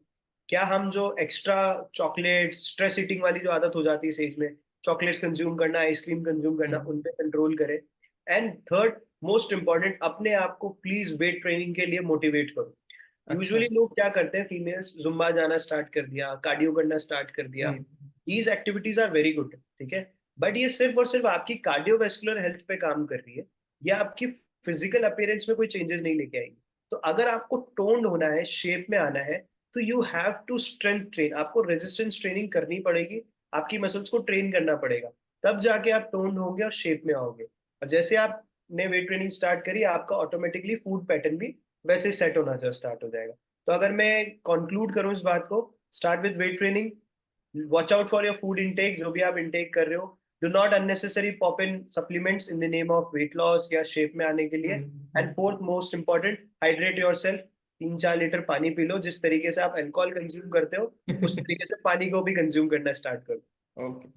क्या हम जो एक्स्ट्रा चॉकलेट्स, स्ट्रेस ईटिंग वाली जो आदत हो जाती है इस एज में, चॉकलेट्स कंज्यूम करना, आइसक्रीम कंज्यूम करना, हम्म। उन पे कंट्रोल करें। एंड थर्ड मोस्ट इंपॉर्टेंट, अपने आप को प्लीज वेट ट्रेनिंग के लिए मोटिवेट करो। अच्छा। यूजुअली लोग क्या करते हैं, फीमेल्स जुम्बा जाना स्टार्ट कर दिया, कार्डियो करना स्टार्ट कर दिया। Hmm. These activities are very good, ठीक है, बट ये सिर्फ और सिर्फ आपकी कार्डियोवेस्कुलर हेल्थ पे काम कर रही है, या आपकी फिजिकल अपीयरेंस में कोई चेंजेस नहीं लेके आएगी। तो अगर आपको टोन्ड होना है, शेप में आना है, तो you have to strength train, आपको रेजिस्टेंस ट्रेनिंग करनी पड़ेगी, आपकी मसल्स को ट्रेन करना पड़ेगा। तब जाके आप टोन्ड होंगे और शेप में आओगे। और जैसे आपने वेट ट्रेनिंग स्टार्ट करी, आपका ऑटोमेटिकली फूड पैटर्न भी वैसे सेट होना जो स्टार्ट हो जाएगा। तो अगर मैं कंक्लूड करूं इस बात को, start with weight training, watch out for your food intake, जो भी आप इनटेक कर रहे हो। Do not unnecessary pop in supplements in the name of weight loss या शेप में आने के लिए। And hmm. Fourth most important, hydrate your self. 3-4 litre पानी पी लो, जिस तरीके से आप अल्कोहल कंज्यूम करते हो, उस तरीके से पानी को भी कंज्यूम करना स्टार्ट करो। ओके।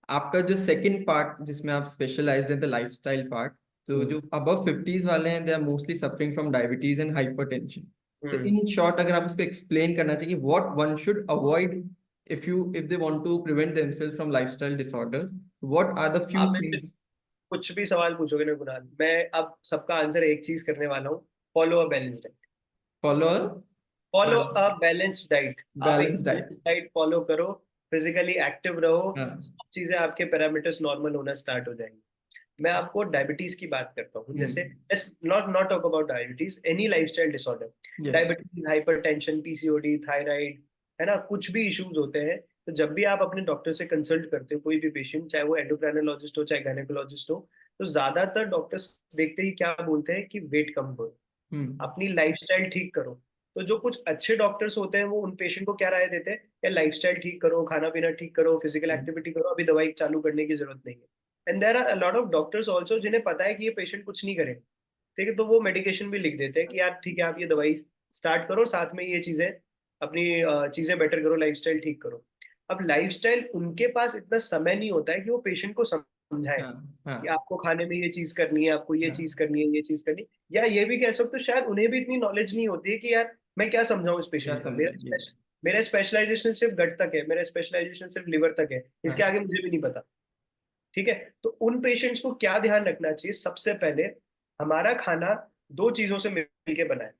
आपका जो सेकंड पार्ट जिसमें आप स्पेशलाइज्ड हैं, द लाइफस्टाइल पार्ट, तो हम्म। जो अबव फिफ्टीज वाले हैं they are mostly suffering from diabetes and hypertension. तो हम्म। इन शॉर्ट अगर आप उसको एक्सप्लेन करना चाहिए what one should avoid if they want to prevent themselves from lifestyle disorders, what are the few आप मेरे से things? कुछ भी सवाल पूछोगे ना कुणाल, मैं अब सबका आंसर एक चीज करने वाला हूँ, follow a balance diet. Follow follow a a balanced diet, आप एक balanced diet. Balanced diet follow करो, फिजिकली एक्टिव रहो, हाँ। सब चीजें आपके पैरामीटर्स नॉर्मल होना स्टार्ट हो जाएंगी। मैं आपको डायबिटीज की बात करता हूँ, जैसे hmm. Not not talk about diabetes, any lifestyle disorder, Yes. Diabetes, hypertension, PCOD, thyroid, है ना, कुछ भी इश्यूज होते हैं, तो जब भी आप अपने डॉक्टर से कंसल्ट करते हो, कोई भी पेशेंट, चाहे वो एंडोक्राइनोलॉजिस्ट हो चाहे गायनेकोलॉजिस्ट हो, तो ज्यादातर डॉक्टर्स देखते ही क्या बोलते हैं कि वेट कम करो, हम्म। अपनी लाइफस्टाइल ठीक करो। तो जो कुछ अच्छे डॉक्टर्स होते हैं वो उन पेशेंट को क्या राय देते हैं, या लाइफस्टाइल ठीक करो, खाना पीना ठीक करो, फिजिकल एक्टिविटी करो, अभी दवाई चालू करने की जरूरत नहीं है। And there are a lot of doctors also जिन्हें पता है कि ये पेशेंट कुछ नहीं करे, ठीक है, तो वो मेडिकेशन भी लिख देते हैं कि यार ठीक है, आप ये दवाई स्टार्ट करो, साथ में ये चीजें, अपनी चीजें बेटर करो, लाइफस्टाइल ठीक करो। अब लाइफस्टाइल, उनके पास इतना समय नहीं होता है कि वो पेशेंट को समझाएं हाँ कि हाँ, आपको खाने में ये चीज करनी है, आपको ये चीज हाँ, करनी है, ये चीज करनी है। या ये भी कह सकते हो शायद उन्हें भी इतनी नॉलेज नहीं होती है कि यार मैं क्या समझाऊं इस क्या पेशेंट को, समझेंगे। मेरा स्पेशलाइजेशन सिर्फ गट तक है, मेरा स्पेशलाइजेशन सिर्फ लिवर तक है, इसके हाँ आगे मुझे भी नहीं पता। ठीक है। तो उन पेशेंट्स को क्या ध्यान रखना चाहिए, सबसे पहले हमारा खाना दो चीजों से मिलकर बना है,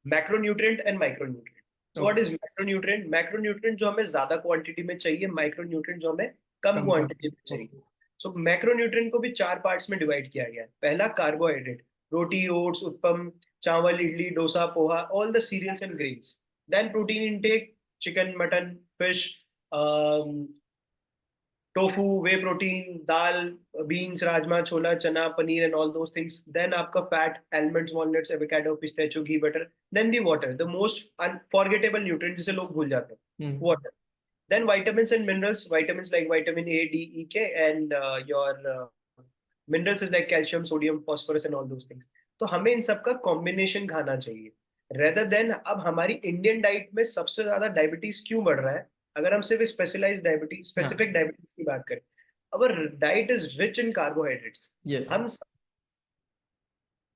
macronutrient and micronutrient. So what okay, is macronutrient? Macronutrient जो हमें ज्यादा क्वांटिटी में चाहिए, माइक्रोन्यूट्रिएंट जो हमें कम कम क्वांटिटी क्वांटिटी, में चाहिए। ओके। सो मैक्रोन्यूट्रिएंट को भी चार पार्ट्स में डिवाइड किया गया है। पहला कार्बोहाइड्रेट, रोटी, ओट्स, उत्पम, चावल, idli, dosa, poha, all the cereals and grains. Then protein intake, chicken, mutton, fish, tofu, whey protein, दाल, बीन्स, राजमा, छोला, चना, paneer and all those things. Then आपका fat, almonds, walnuts, avocado, pistachio, ghee, butter. Then the water, the most unforgettable nutrient जिसे लोग भूल जाते हैं, hmm. Water. Then vitamins and minerals, vitamins like vitamin A, D, E, K, and your minerals is like calcium, sodium, phosphorus and all those things. तो हमें इन सब का combination खाना चाहिए। रेदर देन, अब हमारी इंडियन डाइट में सबसे ज्यादा डायबिटीज क्यों बढ़ रहा है? अगर हम सिर्फ स्पेशलाइज्ड डायबिटीज, हाँ, स्पेसिफिक डायबिटीज की बात करें, our diet is rich in carbohydrates. Yes. हम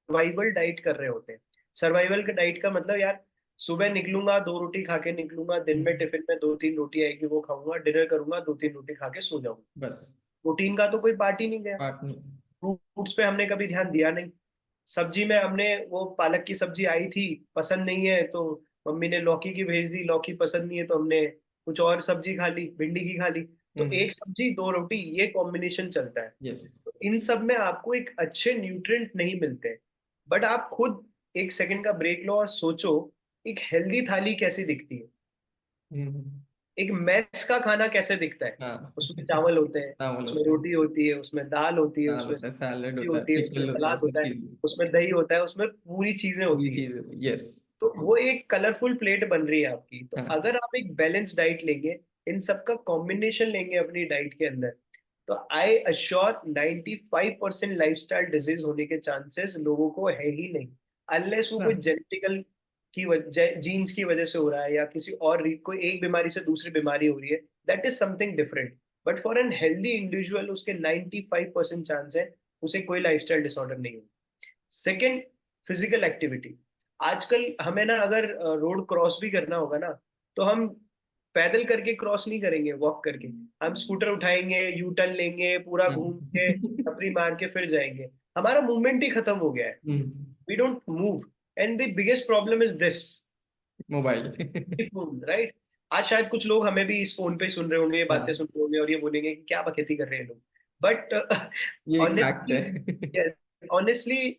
सर्वाइवल डाइट कर रहे होते हैं। सर्वाइवल का डाइट का मतलब यार, सुबह निकलूंगा, दो रोटी खा के निकलूंगा, दिन में टिफिन में दो तीन रोटी आएगी वो खाऊंगा, डिनर करूंगा, दो तीन रोटी खा के सो जाऊंगा। बस, प्रोटीन का तो कोई पार्ट ही नहीं गया। बात नहीं। फ्रूट्स पे हमने कभी ध्यान दिया नहीं। सब्जी में हमने वो पालक की सब्जी आई थी, पसंद नहीं है तो मम्मी ने लौकी की भेज दी, लौकी पसंद नहीं है तो हमने कुछ और सब्जी खा ली, भिंडी की खा ली। तो हम्म। एक सब्जी दो रोटी, ये कॉम्बिनेशन चलता है। यस। तो इन सब में आपको एक अच्छे न्यूट्रिएंट नहीं मिलते। बट आप खुद एक सेकंड का ब्रेक लो और सोचो, एक हेल्दी थाली कैसी दिखती है, हम्म। एक मैस का खाना कैसे दिखता है। हाँ। उसमें चावल होते हैं, चावल उसमें होते हैं, रोटी होती है, उसमें दाल होती है, दाल उसमें होता है, सैलेड सब्जी होता है, होती है, उसमें पिकल होता है, सलाद सब होता है, चीज, उसमें दही होता है, उसमें पूरी चीजें पूरी होती है। चीज। यस। तो वो एक कलरफुल प्लेट बन रही है आपकी। तो हाँ अगर आप एक बैलेंस डाइट लेंगे, इन सब का कॉम्बिनेशन लेंगे अपनी डाइट के अंदर, तो आई अश्योर 95% लाइफस्टाइल डिजीज होने के चांसेस लोगों को है ही नहीं, अनलेस वो कोई हाँ जेनेटिकल की वजह, जीन्स की वजह से हो रहा है, या किसी और कोई एक बीमारी से दूसरी बीमारी हो रही है, that is something different. But for an healthy individual उसके 95% चांस है उसे कोई लाइफस्टाइल डिसऑर्डर नहीं हो। Second, physical activity. आजकल हमें ना अगर रोड क्रॉस भी करना होगा ना, तो हम पैदल करके क्रॉस नहीं करेंगे, वॉक करके। हम स्कूटर उठाएंगे, यू टर्न लेंगे, पूरा घूम के टपरी मार के फिर जाएंगे। हमारा मूवमेंट ही खत्म हो गया है। We don't move. And the biggest problem is this, mobile. Phone, right? आज शायद कुछ लोग हमें भी इस फोन पे सुन रहे होंगे, ये बातें हाँ, सुन रहे होंगे और ये बोलेंगे कि क्या बकैती कर रहे हैं लोग। बट ये एक फैक्ट ऑनेस्टली, है। ऑनेस्टली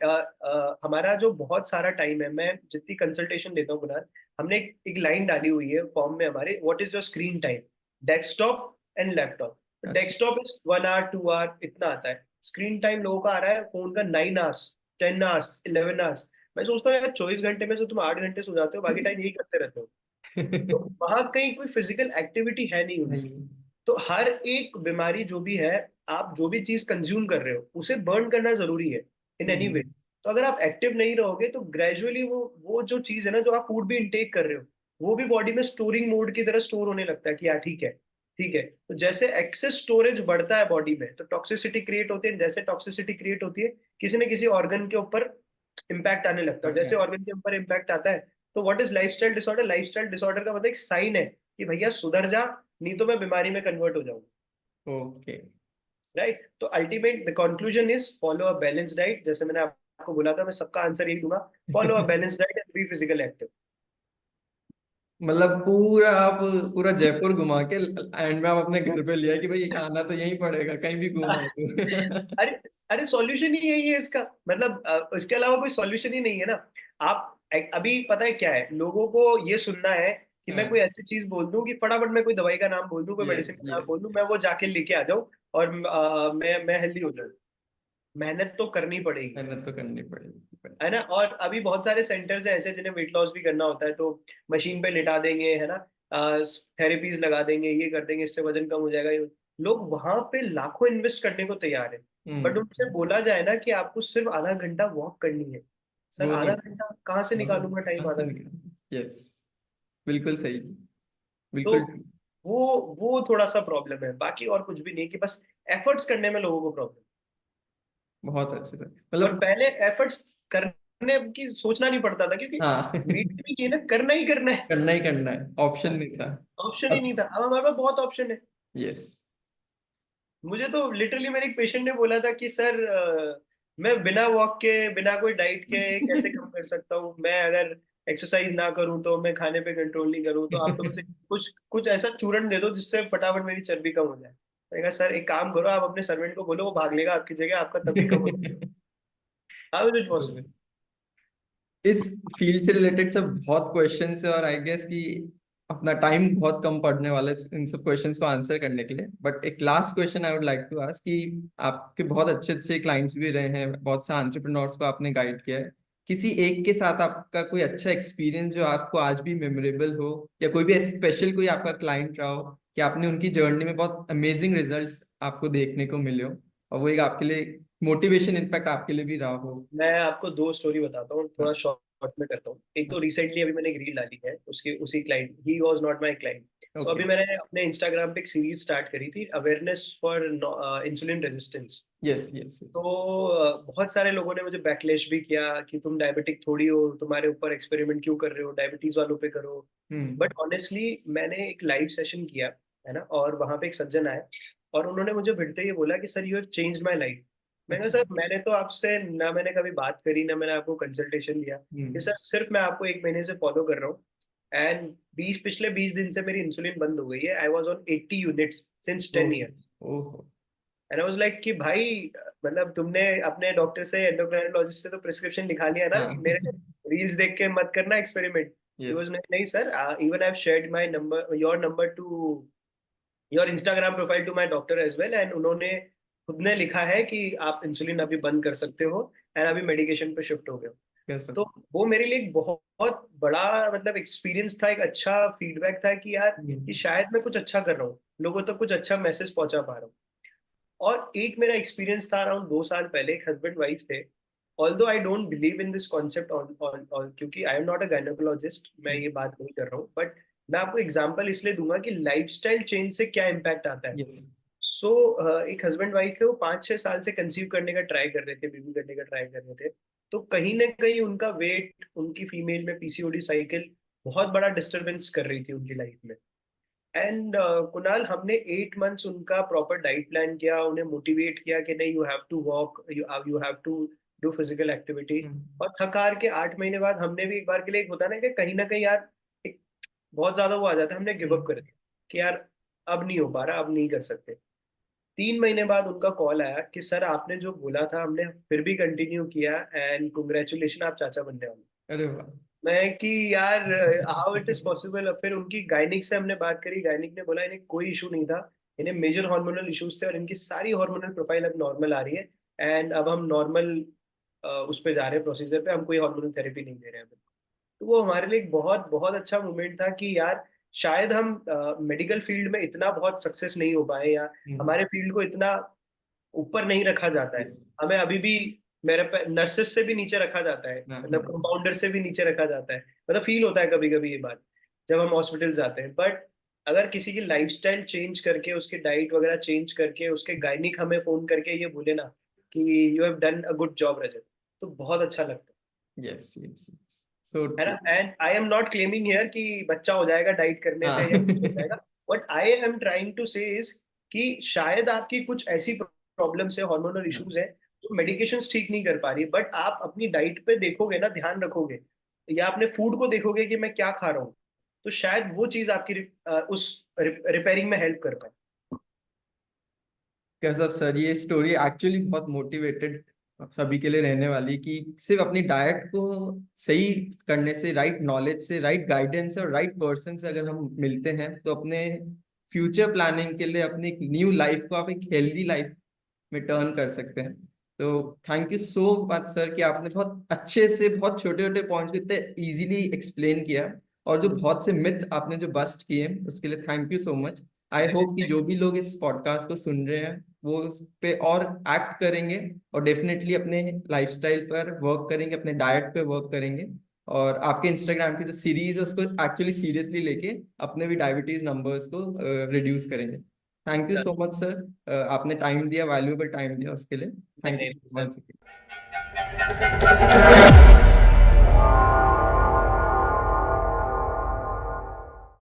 हमारा जो बहुत सारा टाइम है, मैं जितनी कंसल्टेशन लेता हूँ कुनाल, हमने एक लाइन डाली हुई है फॉर्म में हमारे, what is your screen time, desktop and laptop. अच्छा। डेस्कटॉप इज 1 आवर 2 आवर इतना आता है। स्क्रीन टाइम लोगों का आ रहा है फोन का 9 आवर्स, 10 आवर्स, 11 आवर्स। मैं सोचता हूँ यार 24 घंटे में से तुम 8 घंटे सो जाते हो, बाकी टाइम यही करते रहते हो। तो वहां कहीं कोई फिजिकल एक्टिविटी है नहीं उनकी। नहीं। तो हर एक बीमारी जो भी है, आप जो भी चीज कंज्यूम कर रहे हो उसे बर्न करना जरूरी है इन एनी वे। हम्म। तो अगर आप एक्टिव नहीं रहोगे तो ग्रेजुअली वो जो चीज है ना, जो आप फूड भी इंटेक कर रहे हो, वो भी बॉडी में स्टोरिंग मोड की तरह स्टोर होने लगता है कि यार ठीक है, ठीक है। तो जैसे एक्सेस स्टोरेज बढ़ता है बॉडी में, तो टॉक्सिसिटी क्रिएट होती है। जैसे टॉक्सिसिटी क्रिएट होती है, किसी न किसी ऑर्गन के ऊपर इम्पैक्ट आने लगता है, और जैसे ऑर्गन के ऊपर इम्पैक्ट आता है, तो what is lifestyle disorder? Lifestyle disorder का मतलब एक साइन है कि भैया सुधर जा, नहीं तो मैं बीमारी में कन्वर्ट हो जाऊंगा। ओके। राइट? तो ultimate the conclusion is follow a balance diet. जैसे मैंने आपको बोला था, मैं सबका आंसर यही दूंगा, follow a balance diet and B physical active. मतलब पूरा आप, पूरा जयपुर घुमा के एंड में आप अपने घर पे लिया कि भाई आना तो यहीं पड़ेगा, कहीं भी घूमा तो। अरे, अरे सॉल्यूशन ही यही है इसका। मतलब इसके अलावा कोई सॉल्यूशन ही नहीं है ना। आप अभी पता है क्या है, लोगों को ये सुनना है कि मैं कोई हाँ। ऐसी चीज बोल दूं कि फटाफट मैं कोई दवाई का नाम बोल दूं, कोई यस, मेडिसिन का नाम यस। बोल दूं, मैं वो जाके लेके आ जाऊं और मैं हेल्दी हो जाऊं। मेहनत तो करनी पड़ेगी, मेहनत तो करनी पड़ेगी। है ना। और अभी बहुत सारे सेंटर्स हैं ऐसे जिन्हें वेट लॉस भी करना होता है, तो मशीन पे लिटा देंगे, है ना, थेरेपीज लगा देंगे, ये कर देंगे, इससे वजन कम हो जाएगा। लोग वहां पे लाखों इन्वेस्ट करने को तैयार है। बट हम्म। उनसे बोला जाए ना कि आपको सिर्फ आधा घंटा वॉक करनी है, सर वो नहीं। आधा घंटा कहाँ से हाँ, निकालूंगा टाइम, कहाँ से आधा घंटा? निकल। यस, बिल्कुल सही, तो बिल्कुल। वो थोड़ा सा प्रॉब्लम है, बाकी और कुछ भी नहीं, कि बस एफर्ट्स करने में लोगों को प्रॉब्लम। बहुत अच्छे से और मतलब। पहले एफर्ट्स करने की सोचना नहीं पड़ता था, क्योंकि हाँ वेट भी ये ना, करना ही करना है, करना ही करना है, ऑप्शन नहीं था। ऑप्शन ही अब नहीं था। अब हमारे पास बहुत ऑप्शन है। यस। मुझे तो लिटरली मेरे एक पेशेंट ने बोला था कि सर मैं बिना वॉक के, बिना कोई डाइट के कैसे कम कर सकता हूँ, मैं अगर एक्सरसाइज ना करूँ तो, मैं खाने पे कंट्रोल नहीं करूँ तो, आप तो बस कुछ कुछ ऐसा चूरन दे दो जिससे फटाफट मेरी चर्बी कम हो जाए। मैंने कहा सर एक काम करो, आप अपने सर्वेंट को बोलो, वो भाग लेगा आपकी जगह, आपका तभी कम हो जाएगा। How is it possible? इस फील्ड से रिलेटेड सब बहुत क्वेश्चंस है, और आई गेस कि अपना टाइम बहुत कम पड़ने वाला है इन सब क्वेश्चंस को आंसर करने के लिए। बट एक last question I would like to ask कि आपके बहुत अच्छे अच्छे क्लाइंट्स भी रहे हैं, बहुत से एंटरप्रेन्योर्स को आपने गाइड किया है, किसी एक के साथ आपका कोई अच्छा एक्सपीरियंस जो आपको आज भी मेमोरेबल हो, या कोई भी स्पेशल कोई आपका क्लाइंट रहा हो कि आपने उनकी जर्नी में बहुत अमेजिंग रिजल्ट्स आपको देखने को मिले हो, और वो एक आपके लिए मोटिवेशन इनफैक्ट आपके लिए भी रहा हो। मैं आपको दो स्टोरी बताता हूँ, थोड़ा हाँ। शॉर्ट में करता हूँ। एक तो हाँ। रिसेंटली अभी मैंने एक रील डाली है, उसके उसी client, he was not my client. So okay. अभी मैंने अपने इंस्टाग्राम पे एक सीरीज स्टार्ट करी थी, awareness for insulin resistance. Yes yes तो यस। बहुत सारे लोगों ने मुझे बैकलैश भी किया कि तुम डायबिटिक थोड़ी हो, तुम्हारे ऊपर एक्सपेरिमेंट क्यों कर रहे हो, डायबिटीज वालों पे करो। हम्म। बट ऑनेस्टली मैंने एक लाइव सेशन किया, है ना, और वहां पे एक सज्जन आए और उन्होंने मुझे भिड़ते ही बोला कि sir you have changed my life. मैंने कहा अच्छा। सर मैंने तो आपसे ना, मैंने कभी बात करी ना, मैंने आपको कंसल्टेशन दिया, कि हम्म। सर सिर्फ मैं आपको एक महीने से फॉलो कर रहा हूँ, एंड पिछले 20 दिन से मेरी इंसुलिन बंद हो गई है। I was on 80 units since oh. 10 years. Oh. And I was like कि भाई, मतलब तुमने अपने डॉक्टर से, एंडोक्राइनोलॉजिस्ट से तो प्रिस्क्रिप्शन लिखा लिया ना, हाँ। मेरे रील्स देख के मत करना एक्सपेरिमेंट। He was yes. नहीं, नहीं sir, even I have shared my number, your number to your Instagram profile to my doctor as well, and उन्होंने खुद ने लिखा है कि आप इंसुलिन अभी बंद कर सकते हो, एंड अभी मेडिकेशन पे शिफ्ट हो गए हो। कर तो सकते। वो मेरे लिए एक बहुत बड़ा मतलब एक्सपीरियंस था, एक अच्छा फीडबैक था कि यार, कि शायद मैं कुछ अच्छा कर रहा हूँ, लोगों तक कुछ अच्छा मैसेज पहुंचा पा रहा हूँ। और एक मेरा एक्सपीरियंस था अराउंड 2 साल पहले, एक हस्बैंड वाइफ थे। Although I don't believe in this concept on, क्योंकि I am not a gynaecologist, मैं ये बात नहीं कर रहा हूँ, बट मैं आपको एग्जांपल इसलिए दूंगा कि लाइफस्टाइल चेंज से क्या इम्पैक्ट आता है। यस। सो एक हस्बैंड वाइफ थे, वो 5-6 साल से कंसीव करने का ट्राई कर रहे थे, बेबी करने का ट्राई कर रहे थे। तो कहीं ना कहीं उनका वेट, उनकी फीमेल में पीसीओडी साइकिल बहुत बड़ा डिस्टरबेंस कर रही थी उनकी लाइफ में। एंड कुणाल, हमने 8 मंथ्स उनका प्रॉपर डाइट प्लान किया, उन्हें मोटिवेट किया कि नहीं, you have to walk, you have to do physical activity. और थक हार के 8 महीने बाद हमने भी एक बार के लिए, एक होता है ना कि ना कहीं यार, एक बहुत ज्यादा वो आ जाता है, हमने गिव अप कर दिया कि यार अब नहीं हो पा रहा, अब नहीं कर सकते। 3 महीने बाद उनका कॉल आया कि सर आपने जो बोला था हमने फिर भी कंटिन्यू किया, एंड कंग्रेचुलेशन, आप चाचा बनने वाले। अरे वाह। मैं कि यार हाउ इट इज पॉसिबल। फिर उनकी गायनिक से हमने बात करी, गायनिक ने बोला इन्हें कोई इशू नहीं था, इन्हें मेजर हार्मोनल इश्यूज थे, और इनकी सारी हार्मोनल प्रोफाइल अब नॉर्मल आ रही है। एंड अब हम नॉर्मल उस पे जा रहे हैं, प्रोसीजर पे, हम कोई हार्मोनल थेरेपी नहीं दे रहे हैं अभी। तो वो हमारे लिए एक बहुत बहुत अच्छा मोमेंट था कि यार, शायद हम मेडिकल फील्ड में इतना बहुत सक्सेस नहीं हो पाए, या हमारे फील्ड को इतना ऊपर नहीं रखा जाता है। यस। हमें अभी भी, मेरे पे नर्सेस से भी नीचे रखा जाता है, हाँ मतलब हाँ। कंपाउंडर से भी नीचे रखा जाता है। मतलब फील होता है कभी कभी ये बात, जब हम हॉस्पिटल जाते हैं। बट अगर किसी की लाइफस्टाइल चेंज करके, उसके डाइट वगैरह चेंज करके, उसके गायनिक हमें फोन करके ये बोले ना कि you have done a good job Rajat, तो बहुत अच्छा लगता यस यस यस। सो है ट्रू। ना। And I am not claiming here कि बच्चा हो जाएगा डाइट करने से हाँ या कुछ हो जाएगा। What I am trying to say is कि शायद आपकी कुछ ऐसी प्रॉब्लम्स है, हार्मोनल हाँ। इश्यूज है, जो मेडिकेशंस ठीक नहीं कर पा रही, बट आप अपनी डाइट पे देखोगे ना, ध्यान रखोगे, या अपने फूड को देखोगे कि मैं क्या खा रहा हूँ, तो शायद वो चीज आपकी उस रिपेयरिंग में हेल्प कर पाए। गजब सर, ये स्टोरी एक्चुअली बहुत मोटिवेटेड सभी के लिए रहने वाली, कि सिर्फ अपनी डाइट को सही करने से, राइट नॉलेज से, राइट गाइडेंस से और राइट पर्सन से अगर हम मिलते हैं, तो अपने फ्यूचर प्लानिंग के लिए अपनी न्यू लाइफ को आप एक हेल्दी लाइफ में टर्न कर सकते हैं। तो thank you so much sir कि आपने बहुत अच्छे से बहुत छोटे छोटे पॉइंट्स को इतने इजीली एक्सप्लेन किया, और जो बहुत से मिथ आपने जो बस्ट किए, उसके लिए thank you so much. I hope कि जो भी लोग इस पॉडकास्ट को सुन रहे हैं वो उस पे और एक्ट करेंगे, और डेफिनेटली अपने लाइफस्टाइल पर वर्क करेंगे, अपने डाइट पे वर्क करेंगे, और आपके इंस्टाग्राम की जो सीरीज है उसको एक्चुअली सीरियसली लेके अपने भी डायबिटीज नंबर्स को रिड्यूस करेंगे। Thank you so much sir, आपने टाइम दिया, वैल्यूएबल टाइम दिया उसके लिए। नहीं थैंक नहीं यू सर। Once again.